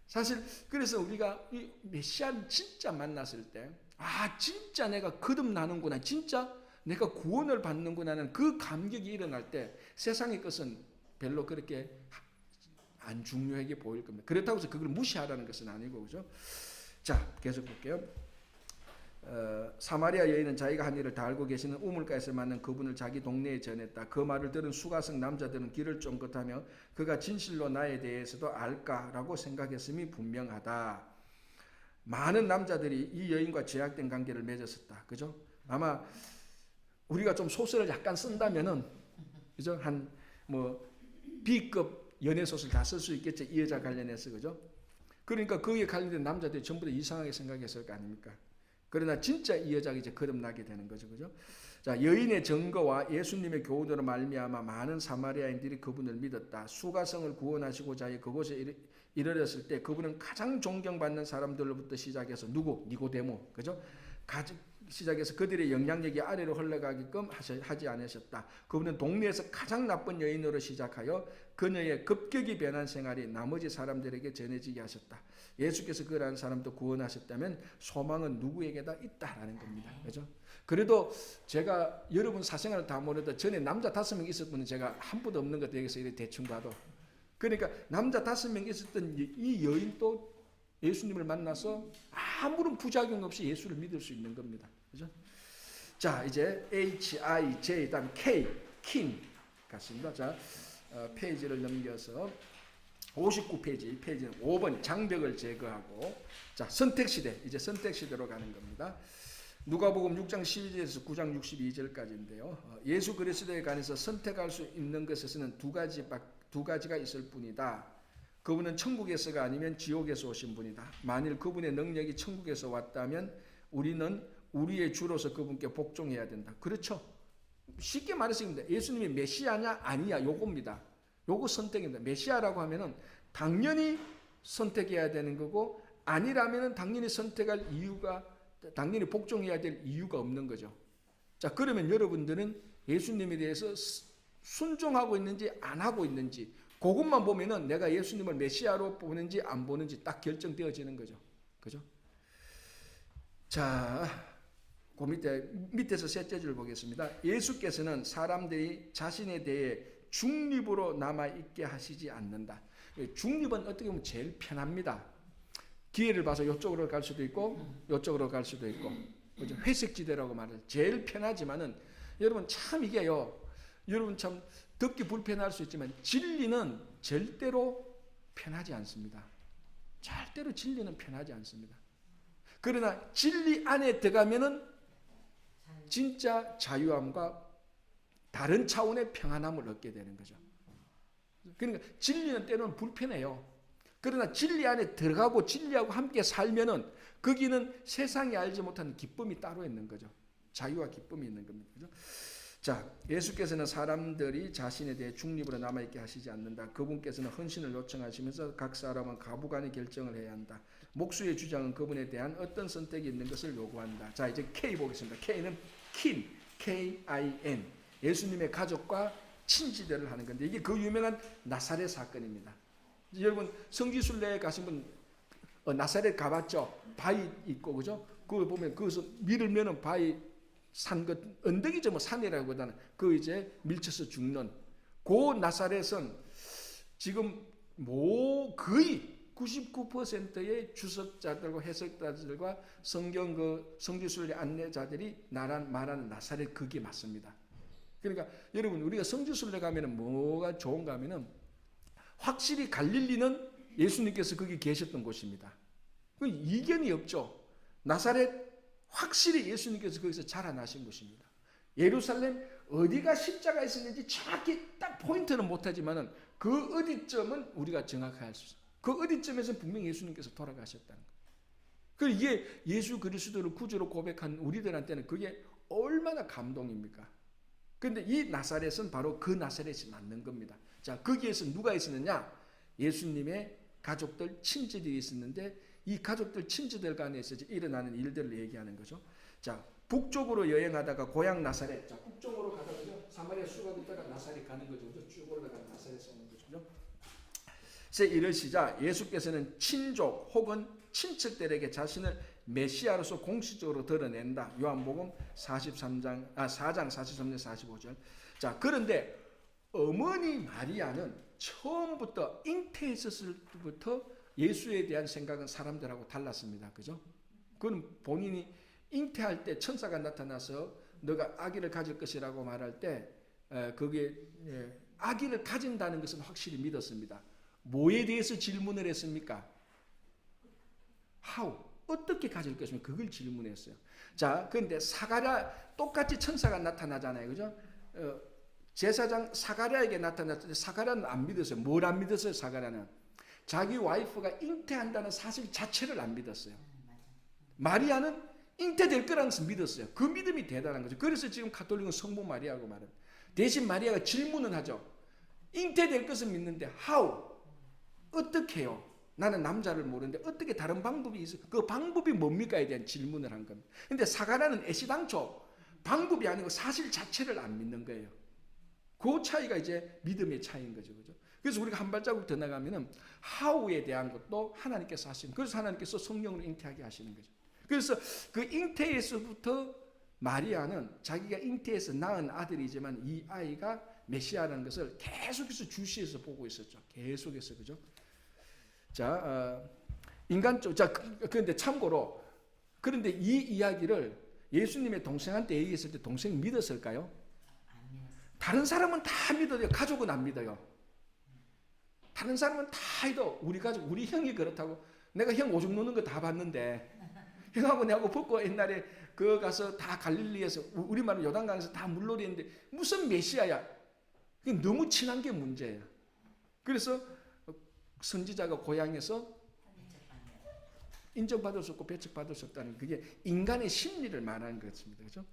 Speaker 1: 사실 그래서 우리가 이 메시아를 진짜 만났을 때, 아 진짜 내가 거듭나는구나, 진짜 내가 구원을 받는구나는 그 감격이 일어날 때 세상의 것은 별로 그렇게 안 중요하게 보일 겁니다. 그렇다고 해서 그걸 무시하라는 것은 아니고, 그죠? 자, 계속 볼게요. 사마리아 여인은 자기가 한 일을 다 알고 계시는 우물가에서 만난 그분을 자기 동네에 전했다. 그 말을 들은 수가성 남자들은 귀를 쫑긋하며 그가 진실로 나에 대해서도 알까라고 생각했음이 분명하다. 많은 남자들이 이 여인과 죄악된 관계를 맺었었다. 그죠? 아마 우리가 좀 소설을 약간 쓴다면은, 그죠? 한 뭐 B급 연애 소설 다 쓸 수 있겠죠. 이 여자 관련해서, 그죠? 그러니까 거기에 관련된 남자들이 전부 다 이상하게 생각했을 거 아닙니까? 그러나 진짜 이 여자가 이제 거듭나게 되는 거죠, 그죠? 자, 여인의 증거와 예수님의 교훈으로 말미암아 많은 사마리아인들이 그분을 믿었다. 수가성을 구원하시고자 그곳에 이르렀을 때 그분은 가장 존경받는 사람들로부터 시작해서 누구? 니고데모, 그죠? 시작해서 그들의 영향력이 아래로 흘러가게끔 하지 않으셨다. 그분은 동네에서 가장 나쁜 여인으로 시작하여 그녀의 급격히 변한 생활이 나머지 사람들에게 전해지게 하셨다. 예수께서 그러한 사람도 구원하셨다면 소망은 누구에게나 있다라는 겁니다. 그렇죠? 그래도 제가 여러분 사생활을 다 모르다 전에 남자 5명 있었던 분은 제가 한 분도 없는 것 여기서 이렇게 대충 봐도 그러니까 남자 5명 있었던 이 여인도 예수님을 만나서 아무런 부작용 없이 예수를 믿을 수 있는 겁니다. 그죠? 자, 이제 H-I-J, 다음 K, kin 같습니다. 자, 페이지를 넘겨서 59페이지, 페이지는 5번 장벽을 제거하고, 자, 선택시대, 이제 선택시대로 가는 겁니다. 누가복음 6장 12절에서 9장 62절까지인데요. 예수 그리스도에 관해서 선택할 수 있는 것에서는 두 가지가 있을 뿐이다. 그분은 천국에서가 아니면 지옥에서 오신 분이다. 만일 그분의 능력이 천국에서 왔다면 우리는 우리의 주로서 그분께 복종해야 된다. 그렇죠? 쉽게 말했습니다. 예수님이 메시아냐 아니냐 요겁니다. 요거 선택입니다. 메시아라고 하면은 당연히 선택해야 되는 거고, 아니라면은 당연히 선택할 이유가, 당연히 복종해야 될 이유가 없는 거죠. 자, 그러면 여러분들은 예수님에 대해서 순종하고 있는지 안 하고 있는지, 그것만 보면은 내가 예수님을 메시아로 보는지 안 보는지 딱 결정되어지는 거죠. 그죠? 자, 그 밑에서 셋째 줄 보겠습니다. 예수께서는 사람들이 자신에 대해 중립으로 남아있게 하시지 않는다. 중립은 어떻게 보면 제일 편합니다. 기회를 봐서 이쪽으로 갈 수도 있고 이쪽으로 갈 수도 있고, 그죠? 회색지대라고 말해요. 제일 편하지만은 여러분 참 이게요, 여러분 참 듣기 불편할 수 있지만 진리는 절대로 편하지 않습니다. 절대로 진리는 편하지 않습니다. 그러나 진리 안에 들어가면은 진짜 자유함과 다른 차원의 평안함을 얻게 되는 거죠. 그러니까 진리는 때로는 불편해요. 그러나 진리 안에 들어가고 진리하고 함께 살면은 거기는 세상이 알지 못하는 기쁨이 따로 있는 거죠. 자유와 기쁨이 있는 겁니다. 그죠? 자, 예수께서는 사람들이 자신에 대해 중립으로 남아있게 하시지 않는다. 그분께서는 헌신을 요청하시면서 각 사람은 가부간의 결정을 해야 한다. 목수의 주장은 그분에 대한 어떤 선택이 있는 것을 요구한다. 자, 이제 K 보겠습니다. K는 kin, K-I-N. 예수님의 가족과 친지들을 하는 건데, 이게 그 유명한 나사렛 사건입니다. 여러분 성지순례에 가신 분 나사렛 가봤죠? 바위 있고, 그죠? 그걸 보면 거기서 밀으면은 바위 산 것, 언덕이죠, 뭐 산이라기보다는 그 이제 밀쳐서 죽는 그 나사렛은 지금 거의 99%의 주석자들과 해석자들과 성경 그 성지순례 안내자들이 말하는 나사렛 그게 맞습니다. 그러니까 여러분 우리가 성지순례 가면은 뭐가 좋은가 하면은 확실히 갈릴리는 예수님께서 거기 계셨던 곳입니다. 그 이견이 없죠. 나사렛 확실히 예수님께서 거기서 자라나신 곳입니다. 예루살렘 어디가 십자가 있었는지 정확히 딱 포인트는 못하지만은 그 어디점은 우리가 정확히 알 수 있어요. 그 어디점에서 분명히 예수님께서 돌아가셨다는 거예요. 그 이게 예수 그리스도를 구주로 고백한 우리들한테는 그게 얼마나 감동입니까? 그런데 이 나사렛은 바로 그 나사렛이 맞는 겁니다. 자, 거기에서 누가 있었느냐? 예수님의 가족들, 친지들이 있었는데 이 가족들, 친지들 간에서 일어나는 일들을 얘기하는 거죠. 자, 북쪽으로 여행하다가 고향 나사렛, 자, 북쪽으로 가다가 사마리아 수가 있다가 나사렛 가는 거죠. 쭉 올라가 나사렛에 오는 거죠. 제 이르시자 예수께서는 친족 혹은 친척들에게 자신을 메시아로서 공식적으로 드러낸다. 요한복음 4장 43절 45절. 자, 그런데 어머니 마리아는 처음부터 잉태했을 때부터 예수에 대한 생각은 사람들하고 달랐습니다. 그죠? 그는 본인이 잉태할 때 천사가 나타나서 너가 아기를 가질 것이라고 말할 때 그게 아기를 가진다는 것은 확실히 믿었습니다. 뭐에 대해서 질문을 했습니까? How? 어떻게 가질 것입니까? 그걸 질문했어요. 자, 그런데 사가랴 똑같이 천사가 나타나잖아요. 그죠? 제사장 사가랴에게 나타났는데 사가랴는 안 믿었어요. 뭘 안 믿었어요? 사가랴는 자기 와이프가 잉태한다는 사실 자체를 안 믿었어요. 마리아는 잉태될 거라는 것을 믿었어요. 그 믿음이 대단한 거죠. 그래서 지금 가톨릭은 성모 마리아라고 말합니다. 대신 마리아가 질문은 하죠. 잉태될 것을 믿는데 how? 어떻게 해요? 나는 남자를 모르는데 어떻게 다른 방법이 있어? 그 방법이 뭡니까에 대한 질문을 한 겁니다. 근데 사가랴는 애시당초 방법이 아니고 사실 자체를 안 믿는 거예요. 그 차이가 이제 믿음의 차이인 거죠. 그죠? 그래서 우리가 한 발자국 더 나가면은 how에 대한 것도 하나님께서 하시는, 그래서 하나님께서 성령으로 잉태하게 하시는 거죠. 그래서 그 잉태에서부터 마리아는 자기가 잉태해서 낳은 아들이지만 이 아이가 메시아라는 것을 계속해서 주시해서 보고 있었죠. 계속해서. 그죠? 자, 인간적, 자, 그런데 참고로, 그런데 이 이야기를 예수님의 동생한테 얘기했을 때 동생이 믿었을까요? 다른 사람은 다 믿어요. 가족은 안 믿어요. 다른 사람은 다 믿어. 우리 가족, 우리 형이 그렇다고. 내가 형 오줌 누는 거 다 봤는데, 형하고 내하고 벗고 옛날에 그 가서 다 갈릴리에서, 우리말로 요단강에서 다 물놀이 했는데, 무슨 메시아야? 너무 친한 게 문제예요. 그래서 선지자가 고향에서 인정받을 수 없고 배척받을 수 없다는, 그게 인간의 심리를 말하는 것입니다. 그렇죠?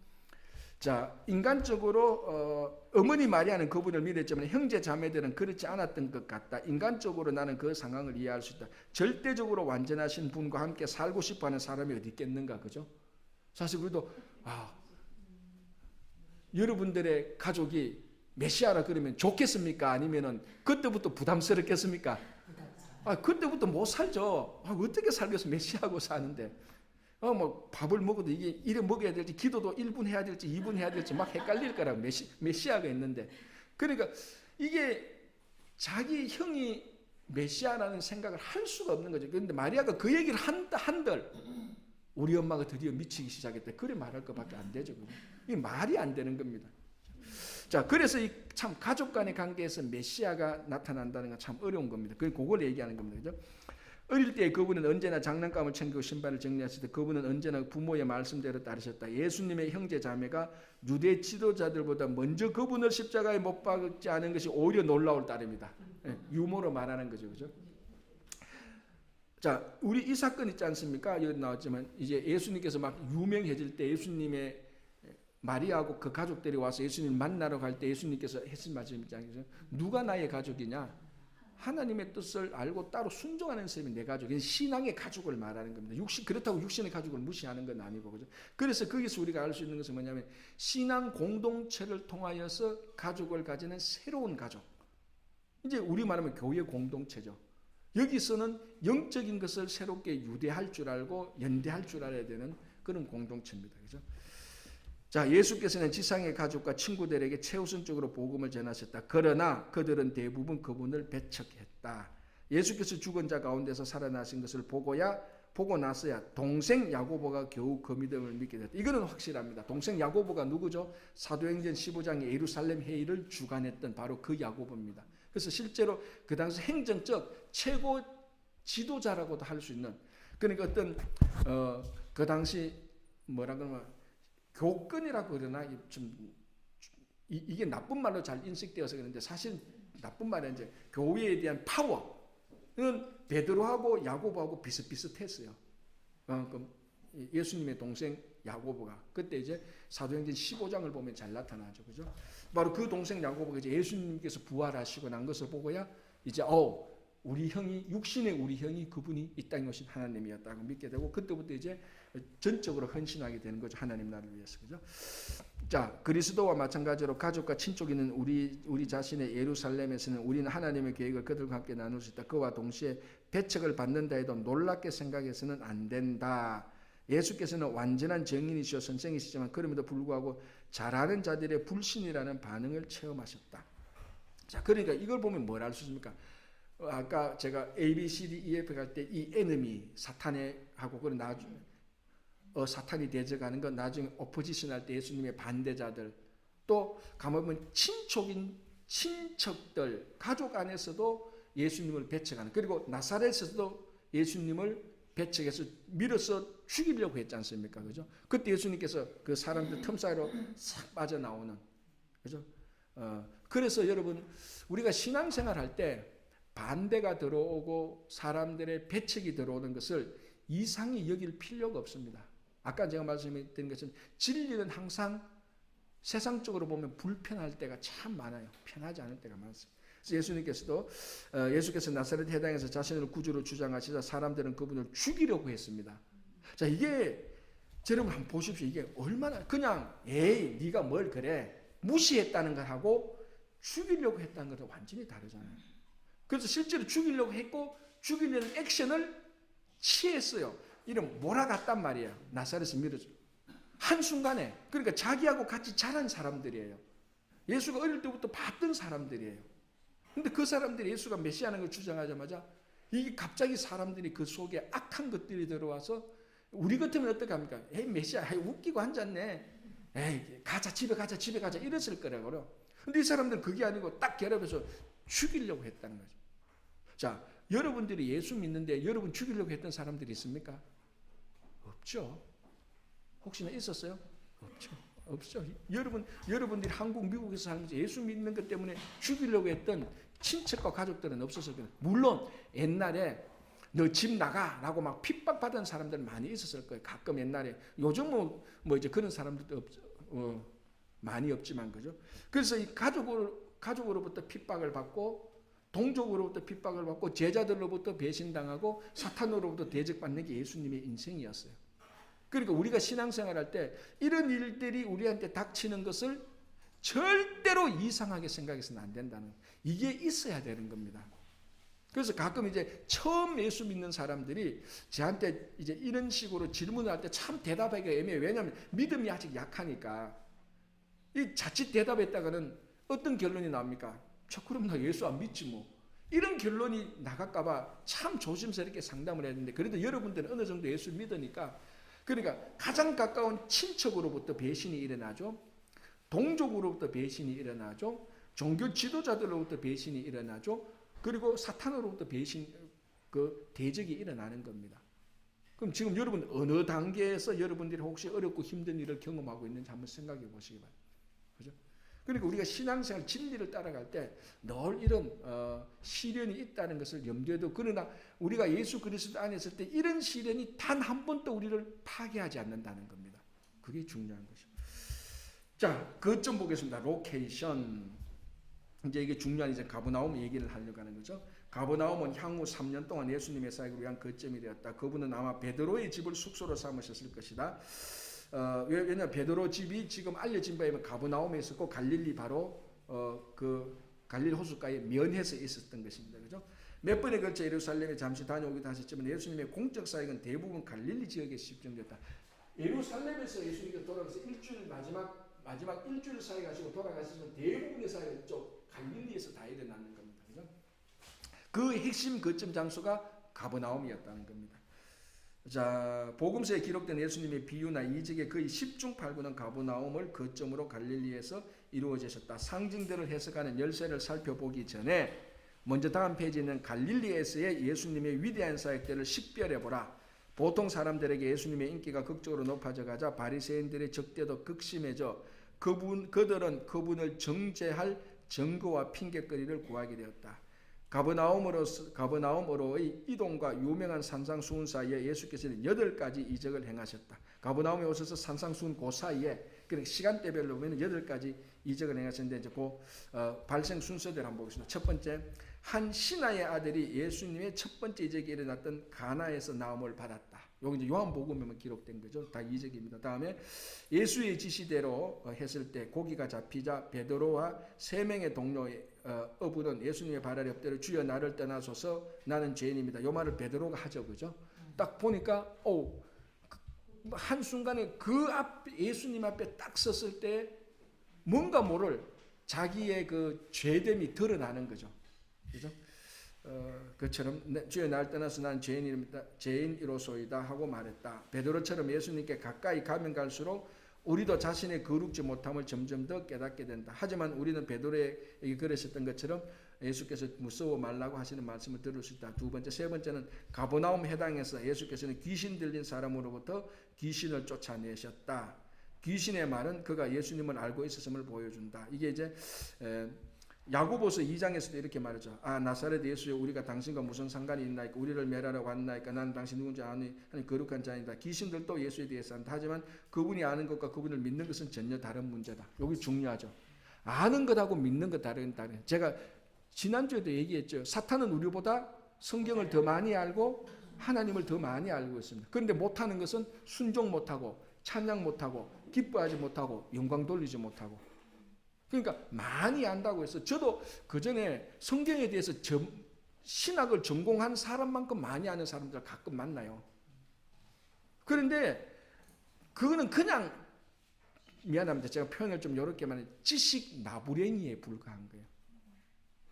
Speaker 1: 자, 인간적으로 어머니 마리아는 그분을 믿었지만 형제 자매들은 그렇지 않았던 것 같다. 인간적으로 나는 그 상황을 이해할 수 있다. 절대적으로 완전하신 분과 함께 살고 싶어하는 사람이 어디 있겠는가, 그죠? 사실 우리도 여러분들의 가족이 메시아라 그러면 좋겠습니까? 아니면은 그때부터 부담스럽겠습니까? 그때부터 못 살죠. 어떻게 살겠어? 메시아하고 사는데. 뭐 밥을 먹어도 이게 이래 먹어야 될지, 기도도 1분 해야 될지 2분 해야 될지 막 헷갈릴 거라고. 메시아가 있는데. 그러니까 이게 자기 형이 메시아라는 생각을 할 수가 없는 거죠. 그런데 마리아가 그 얘기를 한들 우리 엄마가 드디어 미치기 시작했다. 그래 말할 것밖에 안 되죠. 이게 말이 안 되는 겁니다. 자, 그래서 이 참 가족 간의 관계에서 메시아가 나타난다는 건 참 어려운 겁니다. 그걸 얘기하는 겁니다. 그죠? 어릴 때 그분은 언제나 장난감을 챙기고 신발을 정리하실 때 그분은 언제나 부모의 말씀대로 따르셨다. 예수님의 형제 자매가 유대 지도자들보다 먼저 그분을 십자가에 못 박지 않은 것이 오히려 놀라울 따름이다. 유머로 말하는 거죠. 그죠? 자, 우리 이 사건 있지 않습니까? 여기 나왔지만 이제 예수님께서 막 유명해질 때 예수님의 마리아하고 그 가족들이 와서 예수님 만나러 갈 때 예수님께서 하신 말씀 있잖아요. 누가 나의 가족이냐? 하나님의 뜻을 알고 따로 순종하는 사람이 내 가족이에요. 신앙의 가족을 말하는 겁니다. 그렇다고 육신의 가족을 무시하는 건 아니고. 그죠? 그래서 거기서 우리가 알 수 있는 것은 뭐냐면 신앙 공동체를 통하여서 가족을 가지는 새로운 가족. 이제 우리 말하면 교회 공동체죠. 여기서는 영적인 것을 새롭게 유대할 줄 알고 연대할 줄 알아야 되는 그런 공동체입니다. 그죠? 자, 예수께서는 지상의 가족과 친구들에게 최우선적으로 복음을 전하셨다. 그러나 그들은 대부분 그분을 배척했다. 예수께서 죽은 자 가운데서 살아나신 것을 보고 나서야 동생 야고보가 겨우 그 믿음을 믿게 됐다. 이거는 확실합니다. 동생 야고보가 누구죠? 사도행전 15장의 예루살렘 회의를 주관했던 바로 그 야고보입니다. 그래서 실제로 그 당시 행정적 최고 지도자라고도 할 수 있는, 그러니까 어떤 그 당시 뭐라 그러면 교권이라고 그러나 좀 이게 나쁜 말로 잘 인식되어서 그런데 사실 나쁜 말은 이제 교회에 대한 파워는 베드로하고 야고보하고 비슷비슷했어요. 예수님의 동생 야고보가 그때 이제 사도행전 15장을 보면 잘 나타나죠, 그죠? 바로 그 동생 야고보가 이제 예수님께서 부활하시고 난 것을 보고야 이제 우리 형이 육신의 우리 형이 그분이 이 땅에 오신 하나님이었다고 믿게 되고 그때부터 이제 전적으로 헌신하게 되는 거죠. 하나님 나라를 위해서. 그죠? 자, 그리스도와 마찬가지로 가족과 친족이 있는 우리 자신의 예루살렘에서는 우리는 하나님의 계획을 그들과 함께 나눌 수 있다. 그와 동시에 배척을 받는다 해도 놀랍게 생각해서는 안 된다. 예수께서는 완전한 정인이시오 선생이시지만 그럼에도 불구하고 잘하는 자들의 불신이라는 반응을 체험하셨다. 자, 그러니까 이걸 보면 뭘 알 수 있습니까? 아까 제가 A, B, C, D, E, F 갈 때 이 enemy 사탄하고 그런 나중에 사탄이 대적하는 건 나중에 오포지션 할 때 예수님의 반대자들, 또 가보면 친척들 가족 안에서도 예수님을 배척하는, 그리고 나사렛에서도 예수님을 배척해서 밀어서 죽이려고 했지 않습니까? 그죠? 그때 예수님께서 그 사람들 틈 사이로 싹 빠져나오는, 그죠? 그래서 여러분 우리가 신앙생활 할 때 반대가 들어오고 사람들의 배척이 들어오는 것을 이상히 여길 필요가 없습니다. 아까 제가 말씀드린 것처럼 진리는 항상 세상적으로 보면 불편할 때가 참 많아요. 편하지 않을 때가 많습니다. 그래서 예수께서 나사렛 해당에서 자신을 구주로 주장하시자 사람들은 그분을 죽이려고 했습니다. 자, 이게 여러분 한번 보십시오. 이게 얼마나 그냥 네가 뭘 그래 무시했다는 걸 하고 죽이려고 했다는 것은 완전히 다르잖아요. 그래서 실제로 죽이려고 했고 죽이려는 액션을 취했어요. 이름 몰아갔단 말이에요. 나사렛에서 밀어줘. 한순간에. 그러니까 자기하고 같이 자란 사람들이에요. 예수가 어릴 때부터 봤던 사람들이에요. 근데 그 사람들이 예수가 메시아라는 걸 주장하자마자 이게 갑자기 사람들이 그 속에 악한 것들이 들어와서 우리 같으면 어떻게 합니까? 에이 메시아 웃기고 앉았네. 에이 가자 집에 가자 이랬을 거라고요. 근데 이 사람들은 그게 아니고 딱 결합해서 죽이려고 했다는 거죠. 자, 여러분들이 예수 믿는데 여러분 죽이려고 했던 사람들이 있습니까? 없죠. 혹시나 있었어요? 없죠. 여러분들이 한국, 미국에서 살면서 예수 믿는 것 때문에 죽이려고 했던 친척과 가족들은 없었을 거예요. 물론 옛날에 너 집 나가라고 막 핍박받은 사람들 많이 있었을 거예요. 가끔 옛날에. 요즘은 뭐 이제 그런 사람들도 많이 없지만 그죠. 그래서 이 가족으로부터 핍박을 받고 동족으로부터 핍박을 받고 제자들로부터 배신당하고 사탄으로부터 대적받는 게 예수님의 인생이었어요. 그러니까 우리가 신앙생활할 때 이런 일들이 우리한테 닥치는 것을 절대로 이상하게 생각해서는 안 된다는, 이게 있어야 되는 겁니다. 그래서 가끔 이제 처음 예수 믿는 사람들이 저한테 이제 이런 식으로 질문을 할 때 참 대답하기가 애매해요. 왜냐하면 믿음이 아직 약하니까. 이 자칫 대답했다가는 어떤 결론이 나옵니까? 그럼 나 예수 안 믿지 뭐. 이런 결론이 나갈까봐 참 조심스럽게 상담을 했는데, 그래도 여러분들은 어느 정도 예수 믿으니까, 그러니까 가장 가까운 친척으로부터 배신이 일어나죠. 동족으로부터 배신이 일어나죠. 종교 지도자들로부터 배신이 일어나죠. 그리고 사탄으로부터 대적이 일어나는 겁니다. 그럼 지금 여러분 어느 단계에서 여러분들이 혹시 어렵고 힘든 일을 경험하고 있는지 한번 생각해 보시기 바랍니다. 그죠? 그러니까 우리가 신앙생활 진리를 따라갈 때 늘 이런 시련이 있다는 것을 염두에 두고, 그러나 우리가 예수 그리스도 안에 있을 때 이런 시련이 단 한 번도 우리를 파괴하지 않는다는 겁니다. 그게 중요한 것입니다. 자, 그것 좀 보겠습니다. 로케이션. 이제 이게 중요한 이제 가버나움 얘기를 하려고 하는 거죠. 가버나움은 향후 3년 동안 예수님의 사역을 위한 거점이 되었다. 그분은 아마 베드로의 집을 숙소로 삼으셨을 것이다. 왜냐하면 베드로 집이 지금 알려진 바에 의하면 가버나움에 있었고 갈릴리 바로 그 갈릴리 호숫가에 면해서 있었던 것입니다. 그죠? 몇 번에 걸쳐 예루살렘에 잠시 다녀오기도 하셨지만 예수님의 공적 사역은 대부분 갈릴리 지역에 집중됐다. 예루살렘에서 예수님께서 돌아가서 일주일 마지막 일주일 사역하시고 돌아가시면 대부분의 사역은 쪽 갈릴리에서 다 일어나는 겁니다. 그죠? 그 핵심 거점 장소가 가버나움이었다는 겁니다. 자, 복음서에 기록된 예수님의 비유나 이적의 거의 10중 8구는 가버나움을 거점으로 갈릴리에서 이루어지셨다. 상징들을 해석하는 열쇠를 살펴보기 전에 먼저 다음 페이지에 있는 갈릴리에서의 예수님의 위대한 사역들을 식별해보라. 보통 사람들에게 예수님의 인기가 극적으로 높아져 가자 바리새인들의 적대도 극심해져 그들은 그분을 정죄할 증거와 핑계거리를 구하게 되었다. 가버나움으로의 이동과 유명한 산상수훈 사이에 예수께서는 8가지 이적을 행하셨다. 가버나움에 오셔서 산상수훈 그 사이에, 그러니까 시간대별로 보면 8가지 이적을 행하셨는데, 이제 그 발생 순서대로 한번 보겠습니다. 첫 번째, 한 신하의 아들이 예수님의 첫 번째 이적이 일어났던 가나에서 나음을 받았다. 여기 이제 요한복음에만 기록된 거죠. 다 이적입니다. 다음에 예수의 지시대로 했을 때 고기가 잡히자 베드로와 3명의 동료의 어부는 예수님의 발 아래 엎드려 주여 나를 떠나소서 나는 죄인입니다. 요 말을 베드로가 하죠. 그죠? 딱 보니까 한순간에 그 앞 예수님 앞에 딱 섰을 때 뭔가 모를 자기의 그 죄됨이 드러나는 거죠. 그죠? 그처럼 주여 나를 떠나서 난 죄인이로소이다 하고 말했다. 베드로처럼 예수님께 가까이 가면 갈수록 우리도 자신의 거룩지 못함을 점점 더 깨닫게 된다. 하지만 우리는 베드로에게 그러셨던 것처럼 예수께서 무서워 말라고 하시는 말씀을 들을 수 있다. 두 번째, 세 번째는 가버나움 해당에서 예수께서는 귀신 들린 사람으로부터 귀신을 쫓아내셨다. 귀신의 말은 그가 예수님을 알고 있었음을 보여준다. 이게 이제 야고보서 2장에서도 이렇게 말하죠. 나사렛 예수여, 우리가 당신과 무슨 상관이 있나이까? 우리를 멸하러 왔나이까? 나는 당신 누군지 아니 거룩한 자이다. 귀신들도 예수에 대해서 안다. 하지만 그분이 아는 것과 그분을 믿는 것은 전혀 다른 문제다. 여기 중요하죠. 아는 것하고 믿는 것 다른. 제가 지난주에도 얘기했죠. 사탄은 우리보다 성경을 더 많이 알고 하나님을 더 많이 알고 있습니다. 그런데 못하는 것은 순종 못하고 찬양 못하고 기뻐하지 못하고 영광 돌리지 못하고. 그러니까 많이 안다고 해서, 저도 그 전에 성경에 대해서 신학을 전공한 사람만큼 많이 아는 사람들 가끔 만나요. 그런데 그거는 그냥 미안합니다. 제가 표현을 좀 이렇게 말해 지식 나부랭이에 불과한 거예요.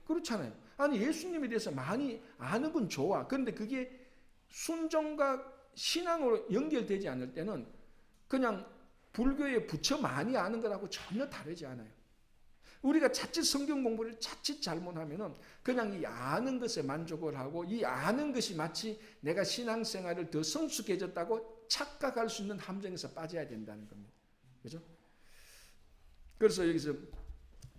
Speaker 1: 그렇잖아요. 아니 예수님에 대해서 많이 아는 건 좋아. 그런데 그게 순종과 신앙으로 연결되지 않을 때는 그냥 불교의 부처 많이 아는 것하고 전혀 다르지 않아요. 우리가 자칫 성경 공부를 자칫 잘못하면은 그냥 이 아는 것에 만족을 하고 이 아는 것이 마치 내가 신앙생활을 더 성숙해졌다고 착각할 수 있는 함정에서 빠져야 된다는 겁니다. 그죠? 그래서 여기서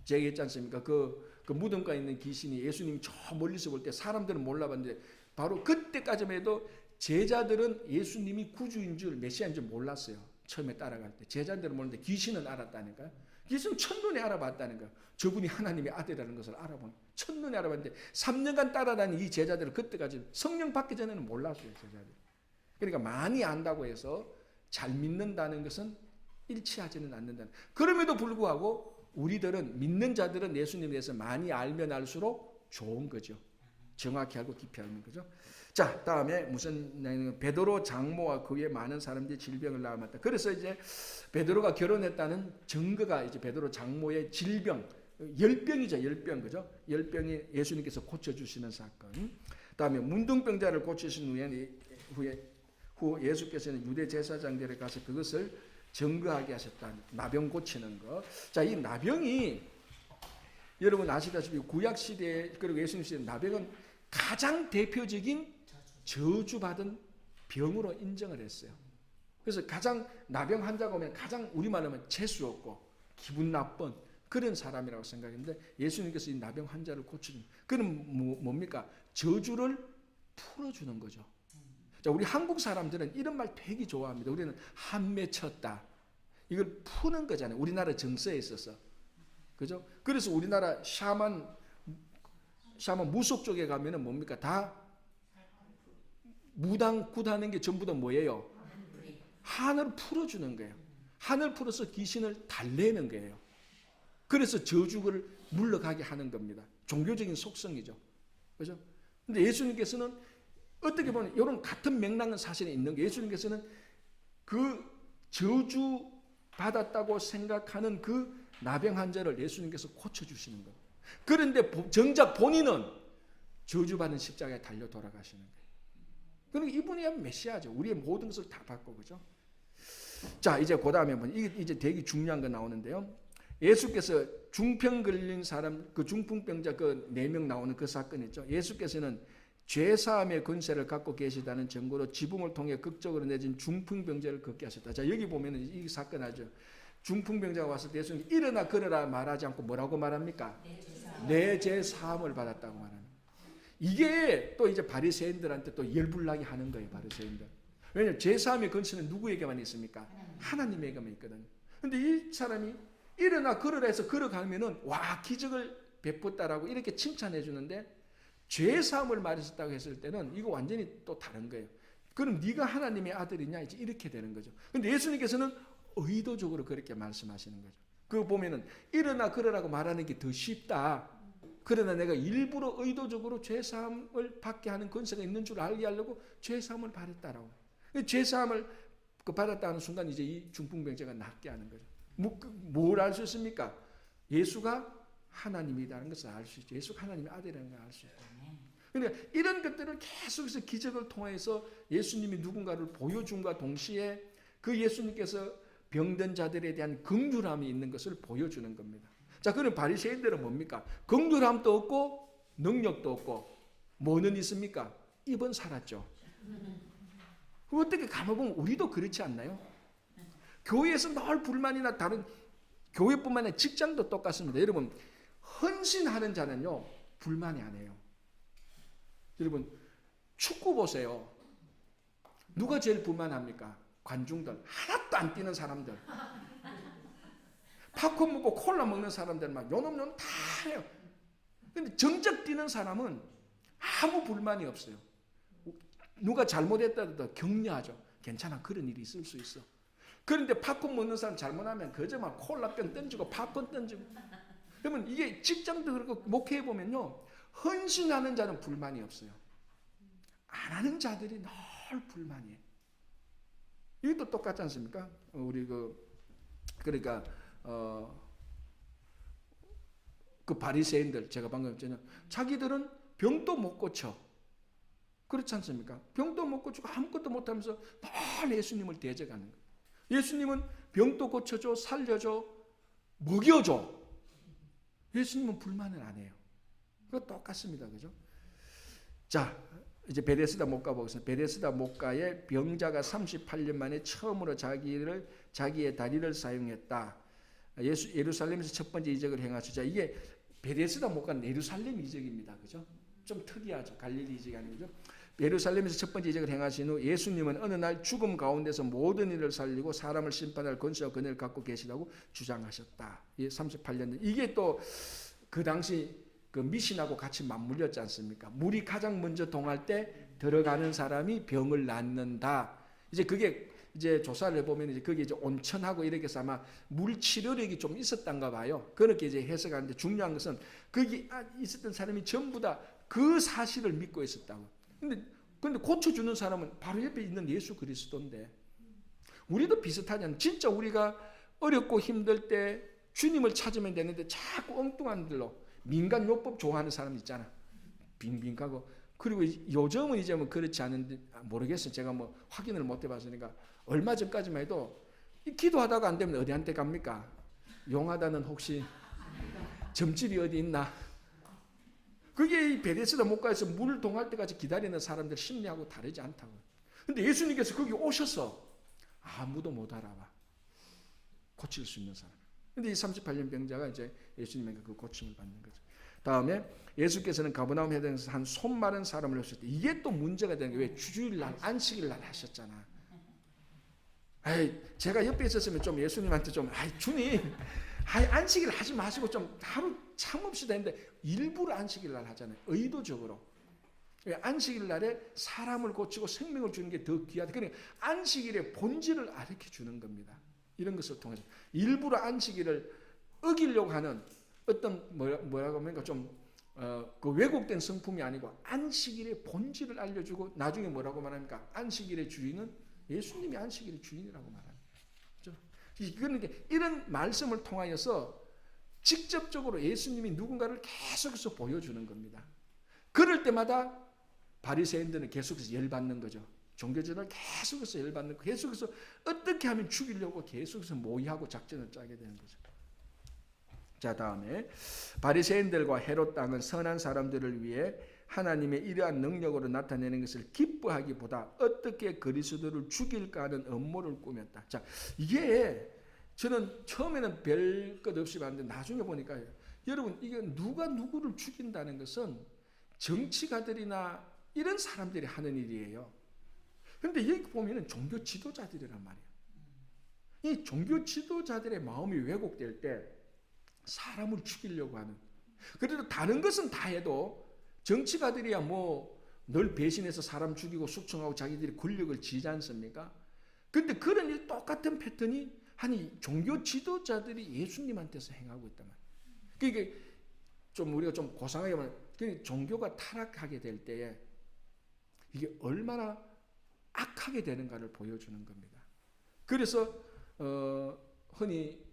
Speaker 1: 제가 했지 않습니까? 그 무덤가에 있는 귀신이 예수님이 저 멀리서 볼 때 사람들은 몰라봤는데 바로 그때까지만 해도 제자들은 예수님이 구주인 줄 메시아인 줄 몰랐어요. 처음에 따라갈 때. 제자들은 모르는데 귀신은 알았다니까요. 귀신은 첫눈에 알아봤다는 거예요. 저분이 하나님의 아들이라는 것을 알아본. 첫눈에 알아봤는데 3년간 따라다닌 이 제자들은 그때까지 성령 받기 전에는 몰랐어요. 제자들. 그러니까 많이 안다고 해서 잘 믿는다는 것은 일치하지는 않는다. 그럼에도 불구하고 우리들은 믿는 자들은 예수님에 대해서 많이 알면 알수록 좋은 거죠. 정확히 알고 깊이 알는 거죠. 자, 다음에 무슨 베드로 장모와 그 외 많은 사람들이 질병을 낳았다. 그래서 이제 베드로가 결혼했다는 증거가 이제 베드로 장모의 질병, 열병이죠, 열병 그죠? 열병이 예수님께서 고쳐 주시는 사건. 다음에 문둥병자를 고치신 후 예수께서는 유대 제사장들에 가서 그것을 증거하게 하셨다. 나병 고치는 거. 자, 이 나병이 여러분 아시다시피 구약 시대에 그리고 예수님 시대 나병은 가장 대표적인 저주받은 병으로 인정을 했어요. 그래서 가장 나병 환자가 오면 가장 우리말로 하면 재수 없고 기분 나쁜 그런 사람이라고 생각했는데 예수님께서 이 나병 환자를 고치는 그는 뭡니까? 저주를 풀어주는 거죠. 자, 우리 한국 사람들은 이런 말 되게 좋아합니다. 우리는 한 맺혔다. 이걸 푸는 거잖아요. 우리나라 정서에 있어서. 그죠? 그래서 우리나라 샤만 무속 쪽에 가면은 뭡니까? 다 무당 굿하는 게 전부 다 뭐예요? 한을 풀어주는 거예요. 한을 풀어서 귀신을 달래는 거예요. 그래서 저주를 물러가게 하는 겁니다. 종교적인 속성이죠. 그죠? 근데 예수님께서는 어떻게 보면 이런 같은 맥락은 사실은 있는 게 예수님께서는 그 저주 받았다고 생각하는 그 나병 환자를 예수님께서 고쳐주시는 거예요. 그런데 정작 본인은 저주받은 십자가에 달려 돌아가시는 거예요. 그러니까 이분이 메시아죠. 우리의 모든 것을 다 받고 그죠? 자, 이제 그 다음에 이제 되게 중요한 거 나오는데요. 예수께서 중풍 걸린 사람, 그 중풍병자 그 4명 나오는 그 사건 있죠. 예수께서는 죄사함의 권세를 갖고 계시다는 증거로 지붕을 통해 극적으로 내진 중풍병자를 걷게 하셨다. 자, 여기 보면은 이 사건 아죠. 중풍병자가 왔을 때 예수님이 일어나 걸어라 말하지 않고 뭐라고 말합니까? 내 죄 사함을 받았다고 말합니다. 이게 또 이제 바리새인들한테 또 열불나게 하는 거예요. 바리새인들. 왜냐하면 죄 사함의 권세는 누구에게만 있습니까? 하나님에게만 있거든요. 근데 이 사람이 일어나 걸어라 해서 걸어가면은 와 기적을 베풀었다라고 이렇게 칭찬해 주는데 죄 사함을 말했었다고 했을 때는 이거 완전히 또 다른 거예요. 그럼 네가 하나님의 아들이냐 이제 이렇게 되는 거죠. 근데 예수님께서는 의도적으로 그렇게 말씀하시는 거죠. 그거 보면은 일어나 걸으라고 말하는 게 더 쉽다. 그러나 내가 일부러 의도적으로 죄사함을 받게 하는 권세가 있는 줄 알게 하려고 죄사함을 받았다라고. 죄사함을 받았다는 순간 이제 이 중풍병자가 낫게 하는 거죠. 뭘 알 수 있습니까? 예수가 하나님이라는 것을 알 수 있죠. 예수가 하나님의 아들이라는 걸 알 수 있죠. 그러니까 이런 것들을 계속해서 기적을 통해서 예수님이 누군가를 보여줌과 동시에 그 예수님께서 병든 자들에 대한 긍휼함이 있는 것을 보여주는 겁니다. 자, 그럼 바리새인들은 뭡니까? 긍휼함도 없고 능력도 없고 뭐는 있습니까? 입은 살았죠. 어떻게 가만보면 우리도 그렇지 않나요? 교회에서 늘 불만이나 다른 교회뿐만 아니라 직장도 똑같습니다. 여러분 헌신하는 자는요 불만이 아니에요. 여러분 축구 보세요. 누가 제일 불만합니까? 관중들. 하나도 안 뛰는 사람들. 팝콘 먹고 콜라 먹는 사람들 막 요놈요놈 다 해요. 근데 정작 뛰는 사람은 아무 불만이 없어요. 누가 잘못했다도 격려하죠. 괜찮아, 그런 일이 있을 수 있어. 그런데 팝콘 먹는 사람 잘못하면 그저 막 콜라병 던지고 팝콘 던지고. 그러면 이게 직장도 그렇고 목회해 보면요, 헌신하는 자는 불만이 없어요. 안 하는 자들이 늘 불만이에요. 이것도 똑같지 않습니까? 우리 그러니까 그 바리새인들 제가 방금 했잖아요. 자기들은 병도 못 고쳐. 그렇지 않습니까? 병도 못 고치고 아무것도 못하면서 늘 예수님을 대적하는 거예요. 예수님은 병도 고쳐줘, 살려줘, 먹여줘. 예수님은 불만을 안 해요. 그거 똑같습니다. 그죠? 자, 이제 베데스다 목가 보겠습니다. 베데스다 목가에 병자가 38년 만에 처음으로 자기의 다리를 사용했다. 예루살렘에서 첫 번째 이적을 행하시자. 이게 베데스다 목가는 예루살렘 이적입니다. 그죠? 좀 특이하죠. 갈릴리 이적이 아니죠. 예루살렘에서 첫 번째 이적을 행하신 후 예수님은 어느 날 죽음 가운데서 모든 일을 살리고 사람을 심판할 권세와 권위를 갖고 계시다고 주장하셨다. 38년. 이게 또 그 당시 그 미신하고 같이 맞물렸지 않습니까? 물이 가장 먼저 동할 때 들어가는 사람이 병을 낫는다. 이제 그게 이제 조사를 해보면 이제 그게 이제 온천하고 이렇게 해서 아마 물 치료력이 좀 있었던가 봐요. 그렇게 이제 해석하는데 중요한 것은 거기 있었던 사람이 전부 다 그 사실을 믿고 있었다고. 근데 고쳐주는 사람은 바로 옆에 있는 예수 그리스도인데 우리도 비슷하지 않나요? 진짜 우리가 어렵고 힘들 때 주님을 찾으면 되는데 자꾸 엉뚱한 길로 민간 요법 좋아하는 사람 있잖아. 빙빙 가고. 그리고 요즘은 이제 뭐 그렇지 않은데 모르겠어요. 제가 뭐 확인을 못 해봤으니까 얼마 전까지만 해도 기도하다가 안 되면 어디한테 갑니까? 용하다는 혹시 점집이 어디 있나? 그게 이 베데스다 목가에서 물 동할 때까지 기다리는 사람들 심리하고 다르지 않다고. 근데 예수님께서 거기 오셔서 아무도 못 알아봐. 고칠 수 있는 사람. 근데 이 38년 병자가 이제 예수님에게 그 고침을 받는 거죠. 다음에 예수께서는 가버나움 해당에서 한 손 마른 사람을 오셨대. 이게 또 문제가 되는 게 왜 주일날 안식일날 하셨잖아. 제가 옆에 있었으면 좀 예수님한테 좀 주님 안식일 하지 마시고 좀 하루 참읍시다 했는데 일부러 안식일날 하잖아요. 의도적으로. 안식일날에 사람을 고치고 생명을 주는 게 더 귀하다. 그러니까 안식일의 본질을 가르쳐 주는 겁니다. 이런 것을 통해서 일부러 안식일을 어기려고 하는 어떤 뭐라고 하면 그 왜곡된 성품이 아니고 안식일의 본질을 알려주고 나중에 뭐라고 말합니까? 안식일의 주인은 예수님이 안식일의 주인이라고 말합니다. 그러니까 이런 말씀을 통하여서 직접적으로 예수님이 누군가를 계속해서 보여주는 겁니다. 그럴 때마다 바리새인들은 계속해서 열받는 거죠. 종교지도를 계속해서 열받는 거, 계속해서 어떻게 하면 죽이려고 계속해서 모의하고 작전을 짜게 되는 거죠. 자, 다음에 바리새인들과 헤롯 당은 선한 사람들을 위해 하나님의 이러한 능력으로 나타내는 것을 기뻐하기보다 어떻게 그리스도를 죽일까 하는 음모를 꾸몄다. 자, 이게 저는 처음에는 별 것 없이 봤는데 나중에 보니까 여러분 이게 누가 누구를 죽인다는 것은 정치가들이나 이런 사람들이 하는 일이에요. 그런데 여기 보면은 종교 지도자들이란 말이에요. 이 종교 지도자들의 마음이 왜곡될 때 사람을 죽이려고 하는. 그래도 다른 것은 다 해도 정치가들이야 뭐 늘 배신해서 사람 죽이고 숙청하고 자기들이 권력을 쥐지 않습니까? 그런데 그런 일 똑같은 패턴이 아니 종교 지도자들이 예수님한테서 행하고 있단 말이에요. 그게 좀 우리가 좀 고상하게 말하면 종교가 타락하게 될 때에 이게 얼마나 악하게 되는가를 보여주는 겁니다. 그래서 흔히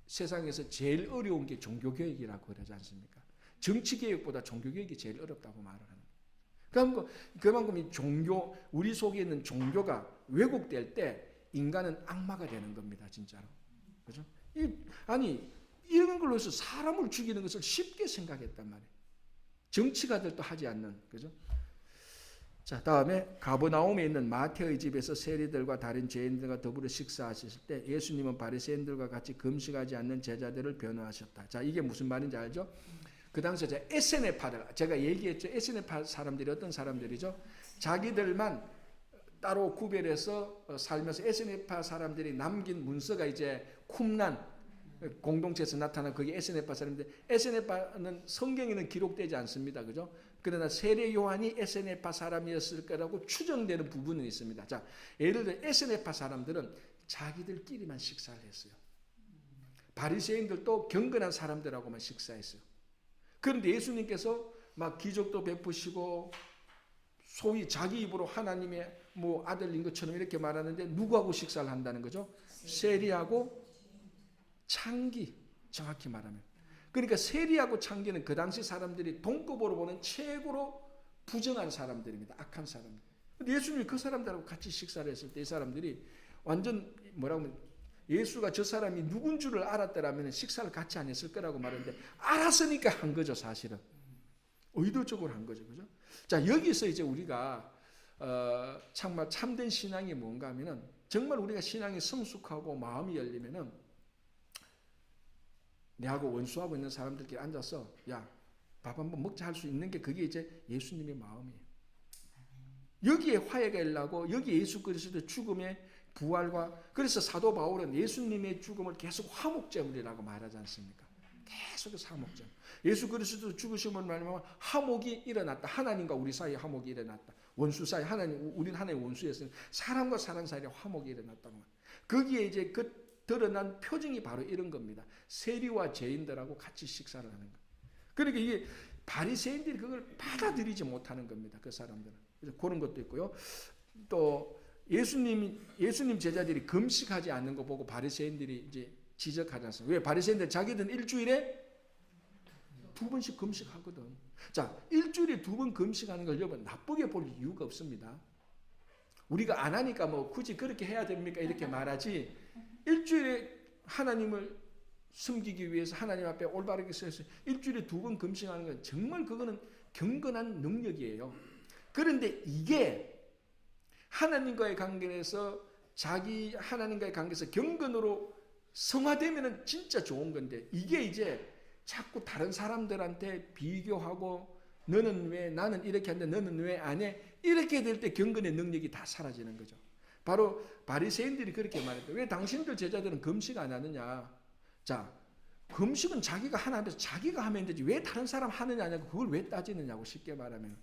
Speaker 1: 세상에서 제일 어려운 게 종교개혁이라고 그러지 않습니까? 정치개혁보다 종교개혁이 제일 어렵다고 말을 하는 거예요. 그만큼 이 종교, 우리 속에 있는 종교가 왜곡될 때 인간은 악마가 되는 겁니다. 진짜로. 그죠? 이런 걸로 해서 사람을 죽이는 것을 쉽게 생각했단 말이에요. 정치가들도 하지 않는. 그죠? 자, 다음에 가버나움에 있는 마태의 집에서 세리들과 다른 죄인들과 더불어 식사하셨을 때 예수님은 바리새인들과 같이 금식하지 않는 제자들을 변호하셨다. 자, 이게 무슨 말인지 알죠? 그 당시에 에세네파들, 제가 얘기했죠. 에세네파 사람들이 어떤 사람들이죠? 자기들만 따로 구별해서 살면서 에세네파 사람들이 남긴 문서가 이제 쿰란 공동체에서 나타난 그게 에세네파 사람인데 에세네파는 성경에는 기록되지 않습니다. 그죠? 그러나 세례 요한이 에세네파 사람이었을 거라고 추정되는 부분은 있습니다. 자, 예를 들어 에세네파 사람들은 자기들끼리만 식사를 했어요. 바리새인들도 경건한 사람들하고만 식사했어요. 그런데 예수님께서 막 기적도 베푸시고 소위 자기 입으로 하나님의 뭐 아들인 것처럼 이렇게 말하는데 누구하고 식사를 한다는 거죠? 세리하고 창기, 정확히 말하면. 그러니까 세리하고 창기는 그 당시 사람들이 동급으로 보는 최고로 부정한 사람들입니다. 악한 사람들. 근데 예수님이 그 사람들하고 같이 식사를 했을 때 이 사람들이 완전 뭐라고 하면 예수가 저 사람이 누군 줄을 알았더라면 식사를 같이 안 했을 거라고 말하는데 알았으니까 한 거죠, 사실은. 의도적으로 한 거죠. 그죠? 자, 여기서 이제 우리가 정말 참된 신앙이 뭔가 하면은 정말 우리가 신앙이 성숙하고 마음이 열리면은 내하고 원수하고 있는 사람들끼리 앉아서 야, 밥 한번 먹자 할 수 있는 게 그게 이제 예수님의 마음이에요. 여기에 화해가 일어나고 여기 예수 그리스도의 죽음의 부활과 그래서 사도 바울은 예수님의 죽음을 계속 화목제물이라고 말하지 않습니까? 계속해서 화목제물. 예수 그리스도 죽으심을 말하면 화목이 일어났다. 하나님과 우리 사이에 화목이 일어났다. 원수 사이 우리는 하나님의 원수였으니 사람과 사람 사이에 화목이 일어났다고. 거기에 이제 그 드러난 표징이 바로 이런 겁니다. 세리와 죄인들하고 같이 식사를 하는 거. 그러니까 이게 바리새인들이 그걸 받아들이지 못하는 겁니다. 그 사람들은. 그래서 그런 것도 있고요. 또 예수님 제자들이 금식하지 않는 거 보고 바리새인들이 이제 지적하지 않습니까? 왜 바리새인들 자기들은 일주일에 2번씩 금식하거든. 자, 일주일에 2번 금식하는 걸 여러분 나쁘게 볼 이유가 없습니다. 우리가 안 하니까 뭐 굳이 그렇게 해야 됩니까? 이렇게 말하지. 일주일에 하나님을 숨기기 위해서 하나님 앞에 올바르게 서서 일주일에 2번 금식하는 건 정말 그거는 경건한 능력이에요. 그런데 이게 하나님과의 관계에서 자기 하나님과의 관계에서 경건으로 성화되면은 진짜 좋은 건데 이게 이제 자꾸 다른 사람들한테 비교하고 너는 왜 나는 이렇게 하는데 너는 왜 안 해? 이렇게 될 때 경건의 능력이 다 사라지는 거죠. 바로 바리새인들이 그렇게 말했다. 왜 당신들 제자들은 금식 안 하느냐? 자, 금식은 자기가 하나님께서 자기가 하면 되지 왜 다른 사람 하느냐고 그걸 왜 따지느냐고 쉽게 말하면.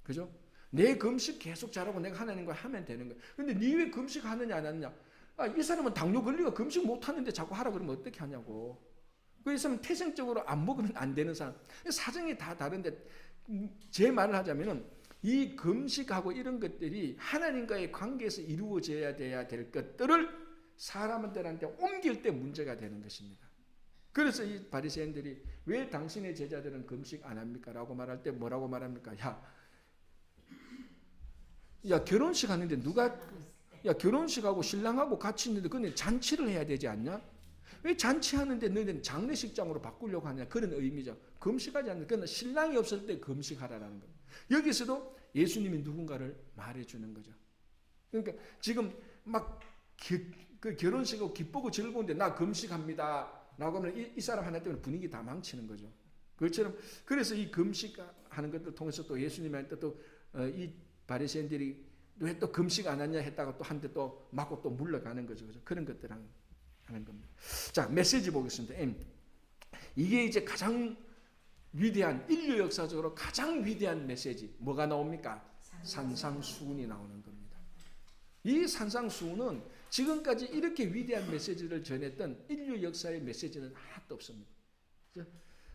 Speaker 1: 그죠? 내 금식 계속 잘하고 내가 하나님과 하면 되는 거야. 근데 니 왜 금식 하느냐 안 하느냐? 아, 이 사람은 당뇨 걸리고 금식 못 하는데 자꾸 하라 그러면 어떻게 하냐고. 그 사람은 태생적으로 안 먹으면 안 되는 사람. 사정이 다 다른데 제 말을 하자면은 이 금식하고 이런 것들이 하나님과의 관계에서 이루어져야 될 것들을 사람들한테 옮길 때 문제가 되는 것입니다. 그래서 이 바리새인들이 왜 당신의 제자들은 금식 안 합니까? 라고 말할 때 뭐라고 말합니까? 야 결혼식 하는데 야 결혼식하고 신랑하고 같이 있는데 근데 잔치를 해야 되지 않냐? 왜 잔치하는데 너희는 장례식장으로 바꾸려고 하냐? 그런 의미죠. 금식하지 않는 그러나 신랑이 없을 때 금식하라라는 거예요. 여기서도 예수님이 누군가를 말해주는 거죠. 그러니까 지금 막 그 결혼식하고 기쁘고 즐거운데 나 금식합니다 라고 하면 이 사람 하나 때문에 분위기 다 망치는 거죠. 그것처럼 그래서 이 금식하는 것들 통해서 또 예수님한테 또 이 바리새인들이 왜 또 금식 안 하냐 했다가 또 한 대 또 맞고 또 물러가는 거죠. 그죠? 그런 것들 하는 겁니다. 자, 메시지 보겠습니다. 이게 이제 가장 위대한 인류 역사적으로 가장 위대한 메시지 뭐가 나옵니까? 산상수훈이 나오는 겁니다. 이 산상수훈은 지금까지 이렇게 위대한 메시지를 전했던 인류 역사의 메시지는 하나도 없습니다.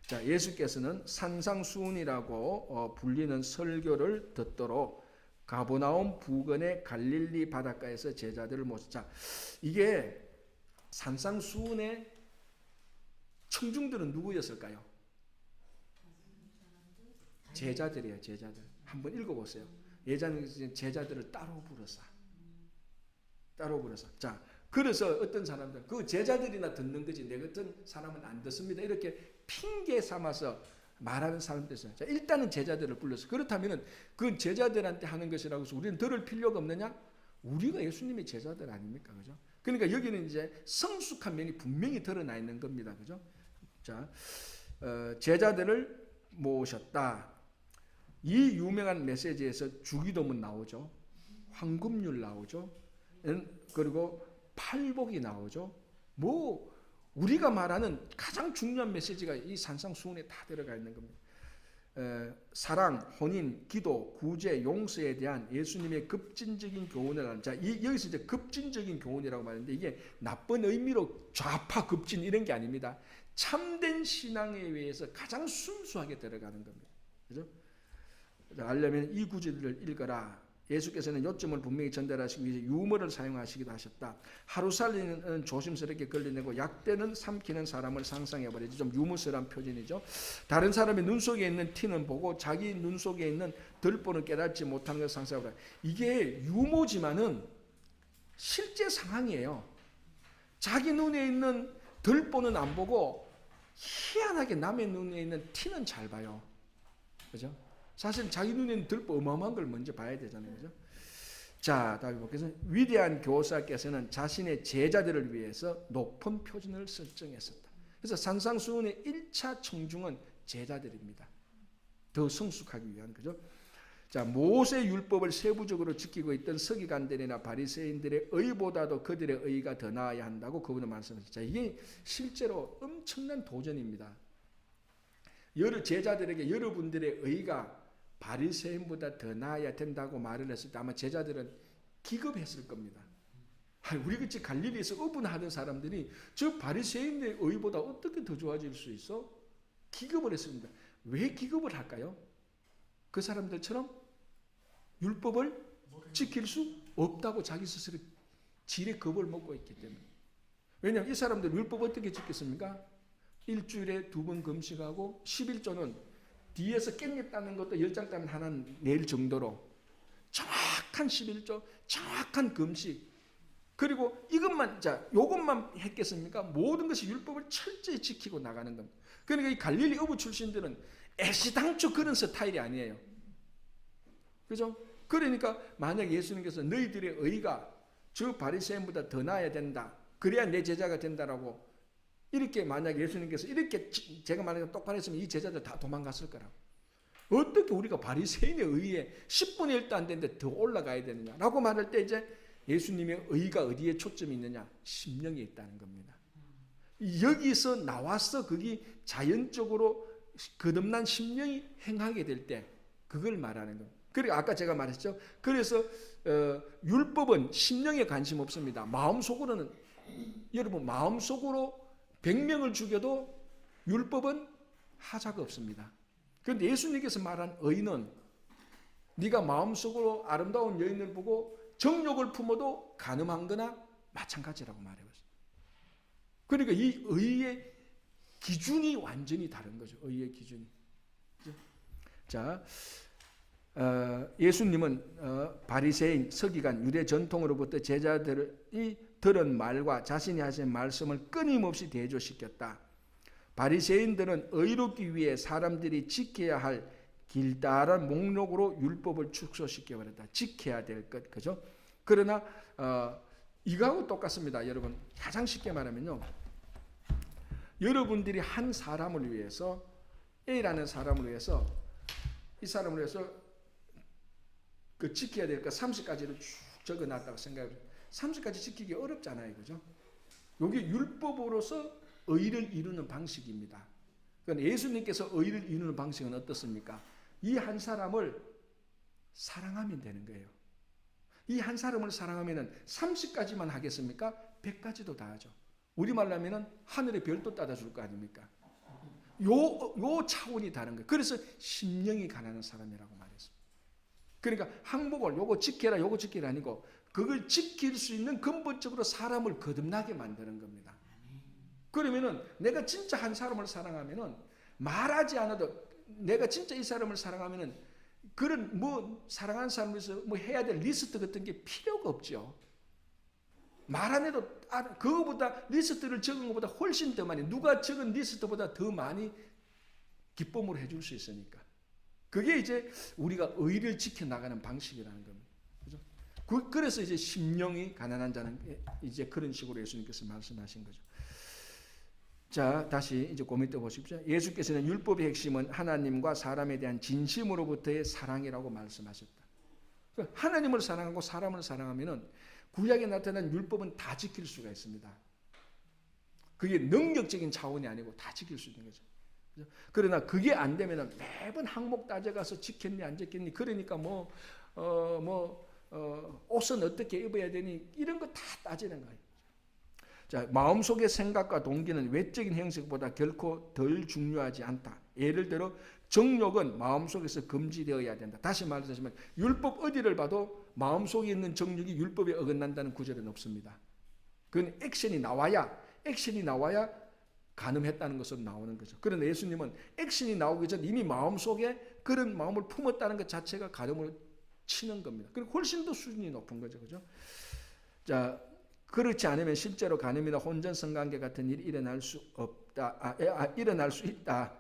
Speaker 1: 자, 예수께서는 산상수훈이라고 불리는 설교를 듣도록 가버나움 부근의 갈릴리 바닷가에서 제자들을 모셨. 자, 이게 산상수훈의 청중들은 누구였을까요? 제자들이에요. 제자들. 한번 읽어보세요. 예전에 제자들을 따로 불러서. 자, 그래서 어떤 사람들 그 제자들이나 듣는 거지 내 같은 사람은 안 듣습니다. 이렇게 핑계 삼아서 말하는 사람들 있어요. 자, 일단은 제자들을 불러서 그렇다면은 그 제자들한테 하는 것이라고 해서 우리는 들을 필요가 없느냐? 우리가 예수님의 제자들 아닙니까? 그죠? 그러니까 여기는 이제 성숙한 면이 분명히 드러나 있는 겁니다. 그죠? 자, 제자들을 모셨다. 이 유명한 메시지에서 주기도문 나오죠. 황금률 나오죠. 그리고 팔복이 나오죠. 뭐 우리가 말하는 가장 중요한 메시지가 이 산상수훈에 다 들어가 있는 겁니다. 사랑, 혼인, 기도, 구제, 용서에 대한 예수님의 급진적인 교훈을 하는. 자, 여기서 이제 급진적인 교훈이라고 말하는데 이게 나쁜 의미로 좌파 급진 이런 게 아닙니다. 참된 신앙에 의해서 가장 순수하게 들어가는 겁니다. 그죠? 알려면 이 구절을 읽어라. 예수께서는 요점을 분명히 전달하시기 위해서 유머를 사용하시기도 하셨다. 하루살이는 조심스럽게 걸려내고 약대는 삼키는 사람을 상상해버리죠. 좀 유머스러운 표현이죠. 다른 사람의 눈 속에 있는 티는 보고 자기 눈 속에 있는 들보는 깨닫지 못하는 것을 상상해버려. 이게 유머지만은 실제 상황이에요. 자기 눈에 있는 들보는 안 보고 희한하게 남의 눈에 있는 티는 잘 봐요. 그죠? 사실 자기 눈에 있는 들보 어마어마한 걸 먼저 봐야 되잖아요. 그죠? 자, 다음에 보겠습니다. 위대한 교사께서는 자신의 제자들을 위해서 높은 표준을 설정했었다. 그래서 산상수훈의 1차 청중은 제자들입니다. 더 성숙하기 위한, 그죠? 자, 모세 율법을 세부적으로 지키고 있던 서기관들이나 바리새인들의 의보다도 그들의 의가 더 나아야 한다고 그분은 말씀하셨죠. 자, 이게 실제로 엄청난 도전입니다. 여러 제자들에게 여러분들의 의가 바리새인보다 더 나아야 된다고 말을 했을 때 아마 제자들은 기겁했을 겁니다. 우리 같이 갈릴리에서 어분하던 사람들이 저 바리새인의 의보다 어떻게 더 좋아질 수 있어? 기겁을 했습니다. 왜 기겁을 할까요? 그 사람들처럼 율법을 지킬 수 없다고 자기 스스로 지레 겁을 먹고 있기 때문에. 왜냐하면 이 사람들 율법 어떻게 지켰습니까? 일주일에 2번 금식하고 11조는 뒤에서 깻잎 따는 것도 10장 따면 하나는 낼 정도로 정확한 11조, 정확한 금식. 그리고 이것만, 자, 요것만 했겠습니까? 모든 것이 율법을 철저히 지키고 나가는 겁니다. 그러니까 이 갈릴리 어부 출신들은 애시당초 그런 스타일이 아니에요. 그죠? 그러니까 만약 예수님께서 너희들의 의가 저 바리새인보다 더 나아야 된다. 그래야 내 제자가 된다라고 이렇게 만약 예수님께서 이렇게 제가 만약에 똑바로 했으면 이 제자들 다 도망갔을 거라고. 어떻게 우리가 바리새인의 의에 10분의 1도 안 되는데 더 올라가야 되느냐라고 말할 때 이제 예수님의 의가 어디에 초점이 있느냐? 심령에 있다는 겁니다. 여기서 나와서 그게 자연적으로 거듭난 심령이 행하게 될 때 그걸 말하는 겁니다. 그리고 아까 제가 말했죠. 그래서 율법은 심령에 관심 없습니다. 마음속으로는 여러분 마음속으로 100명을 죽여도 율법은 하자가 없습니다. 그런데 예수님께서 말한 의는 네가 마음속으로 아름다운 여인을 보고 정욕을 품어도 간음한 거나 마찬가지라고 말해봤어요. 그러니까 이 의의 기준이 완전히 다른 거죠. 의의 기준이. 자, 예수님은 바리새인, 서기관, 유대 전통으로부터 제자들이 들은 말과 자신이 하신 말씀을 끊임없이 대조시켰다. 바리새인들은 의롭기 위해 사람들이 지켜야 할 길다란 목록으로 율법을 축소시켜버렸다. 지켜야 될 것, 그죠? 그러나 이거하고 똑같습니다. 여러분, 가장 쉽게 말하면요, 여러분들이 한 사람을 위해서, A라는 사람을 위해서, 이 사람을 위해서 그 지켜야 될 것 30가지를 쭉 적어놨다고 생각해요. 30가지 지키기 어렵잖아요, 그죠? 이게 율법으로서 의를 이루는 방식입니다. 그러니까 예수님께서 의를 이루는 방식은 어떻습니까? 이 한 사람을 사랑하면 되는 거예요. 이 한 사람을 사랑하면은 30가지만 하겠습니까? 100가지도 다 하죠. 우리말로 하면은 하늘의 별도 따다 줄 거 아닙니까? 요 차원이 다른 거예요. 그래서 심령이 가난한 사람이라고 말했습니다. 그러니까 항목을 요거 지켜라, 요거 지켜라 아니고 그걸 지킬 수 있는 근본적으로 사람을 거듭나게 만드는 겁니다. 그러면은 내가 진짜 한 사람을 사랑하면은 말하지 않아도 내가 진짜 이 사람을 사랑하면은 그런 뭐 사랑하는 사람에서 뭐 해야 될 리스트 같은 게 필요가 없죠. 말 안 해도 그거보다 리스트를 적은 것보다 훨씬 더 많이 누가 적은 리스트보다 더 많이 기쁨으로 해줄 수 있으니까 그게 이제 우리가 의를 지켜나가는 방식이라는 겁니다. 그죠? 그래서 이제 심령이 가난한 자는 이제 그런 식으로 예수님께서 말씀하신 거죠. 자, 다시 이제 고민 또 보십시오. 예수께서는 율법의 핵심은 하나님과 사람에 대한 진심으로부터의 사랑이라고 말씀하셨다. 하나님을 사랑하고 사람을 사랑하면은 구약에 나타난 율법은 다 지킬 수가 있습니다. 그게 능력적인 차원이 아니고 다 지킬 수 있는 거죠. 그러나 그게 안 되면은 매번 항목 따져가서 지켰니 안 지켰니 그러니까 옷은 어떻게 입어야 되니 이런 거 다 따지는 거예요. 자, 마음속의 생각과 동기는 외적인 형식보다 결코 덜 중요하지 않다. 예를 들어 정욕은 마음속에서 금지되어야 된다. 다시 말하자면 율법 어디를 봐도 마음속에 있는 정욕이 율법에 어긋난다는 구절은 없습니다. 그건 액션이 나와야 가늠했다는 것으로 나오는 거죠. 그런데 예수님은 액션이 나오기 전 이미 마음속에 그런 마음을 품었다는 것 자체가 가늠을 치는 겁니다. 그리고 훨씬 더 수준이 높은 거죠. 그죠? 자, 그렇지 않으면 실제로 가늠이나 혼전 성관계 같은 일이 일어날 수 있다.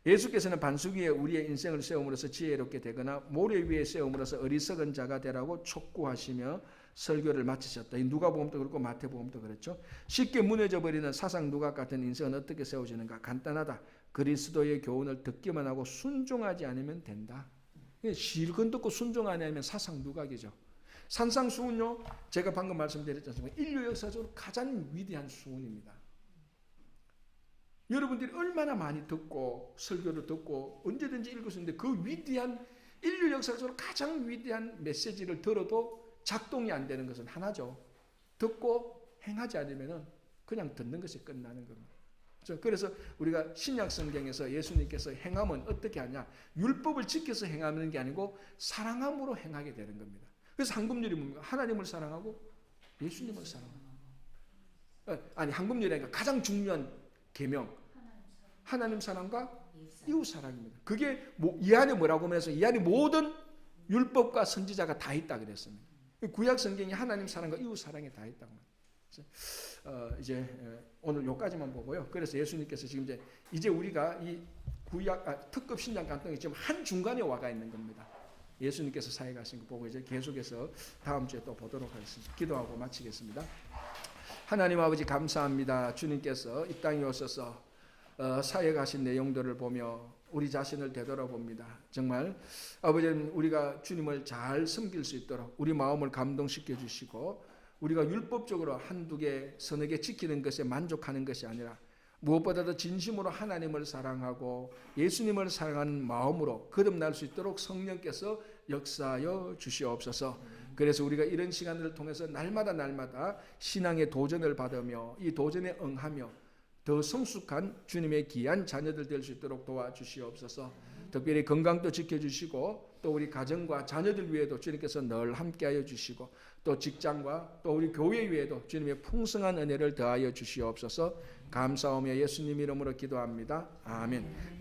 Speaker 1: 예수께서는 반석 위에 우리의 인생을 세움으로써 지혜롭게 되거나 모래 위에 세움으로써 어리석은 자가 되라고 촉구하시며 설교를 마치셨다. 이 누가복음도 그렇고 마태복음도 그렇죠. 쉽게 무너져 버리는 사상 누각 같은 인생은 어떻게 세워지는가? 간단하다. 그리스도의 교훈을 듣기만 하고 순종하지 않으면 된다. 실컷 듣고 순종 안 하면 사상 누각이죠. 산상수훈요, 제가 방금 말씀드렸지 않습니까? 인류 역사적으로 가장 위대한 수훈입니다. 여러분들이 얼마나 많이 듣고 설교를 듣고 언제든지 읽을 수 있는데 그 위대한 인류 역사적으로 가장 위대한 메시지를 들어도 작동이 안 되는 것은 하나죠. 듣고 행하지 않으면 그냥 듣는 것이 끝나는 겁니다. 그래서 우리가 신약 성경에서 예수님께서 행함은 어떻게 하냐? 율법을 지켜서 행하는 게 아니고 사랑함으로 행하게 되는 겁니다. 그래서 한금률이 뭡니까? 하나님을 사랑하고 예수님을 사랑하고. 아니, 한금률이 아니라 가장 중요한 계명. 하나님 사랑과 이웃 사랑입니다. 그게 이 안에 뭐라고 하면서 이 안에 모든 율법과 선지자가 다 있다 그랬습니다. 구약 성경이 하나님 사랑과 이웃 사랑이 다 있다고 합니다. 이제 오늘 요까지만 보고요. 그래서 예수님께서 지금 이제 우리가 이 구약 특급 신약 간통이 지금 한 중간에 와가 있는 겁니다. 예수님께서 사해 가신 거 보고 이제 계속해서 다음 주에 또 보도록 하겠습니다. 기도하고 마치겠습니다. 하나님 아버지 감사합니다. 주님께서 이 땅에 오셔서 사해 가신 내용들을 보며 우리 자신을 되돌아봅니다. 정말 아버지는 우리가 주님을 잘 섬길 수 있도록 우리 마음을 감동시켜 주시고 우리가 율법적으로 한두 개, 서너 개 지키는 것에 만족하는 것이 아니라 무엇보다도 진심으로 하나님을 사랑하고 예수님을 사랑하는 마음으로 거듭날 수 있도록 성령께서 역사하여 주시옵소서. 그래서 우리가 이런 시간을 통해서 날마다 신앙의 도전을 받으며 이 도전에 응하며 더 성숙한 주님의 귀한 자녀들 될 수 있도록 도와주시옵소서. 특별히 건강도 지켜주시고 또 우리 가정과 자녀들 위에도 주님께서 늘 함께하여 주시고 또 직장과 또 우리 교회 위에도 주님의 풍성한 은혜를 더하여 주시옵소서. 감사하며 예수님 이름으로 기도합니다. 아멘.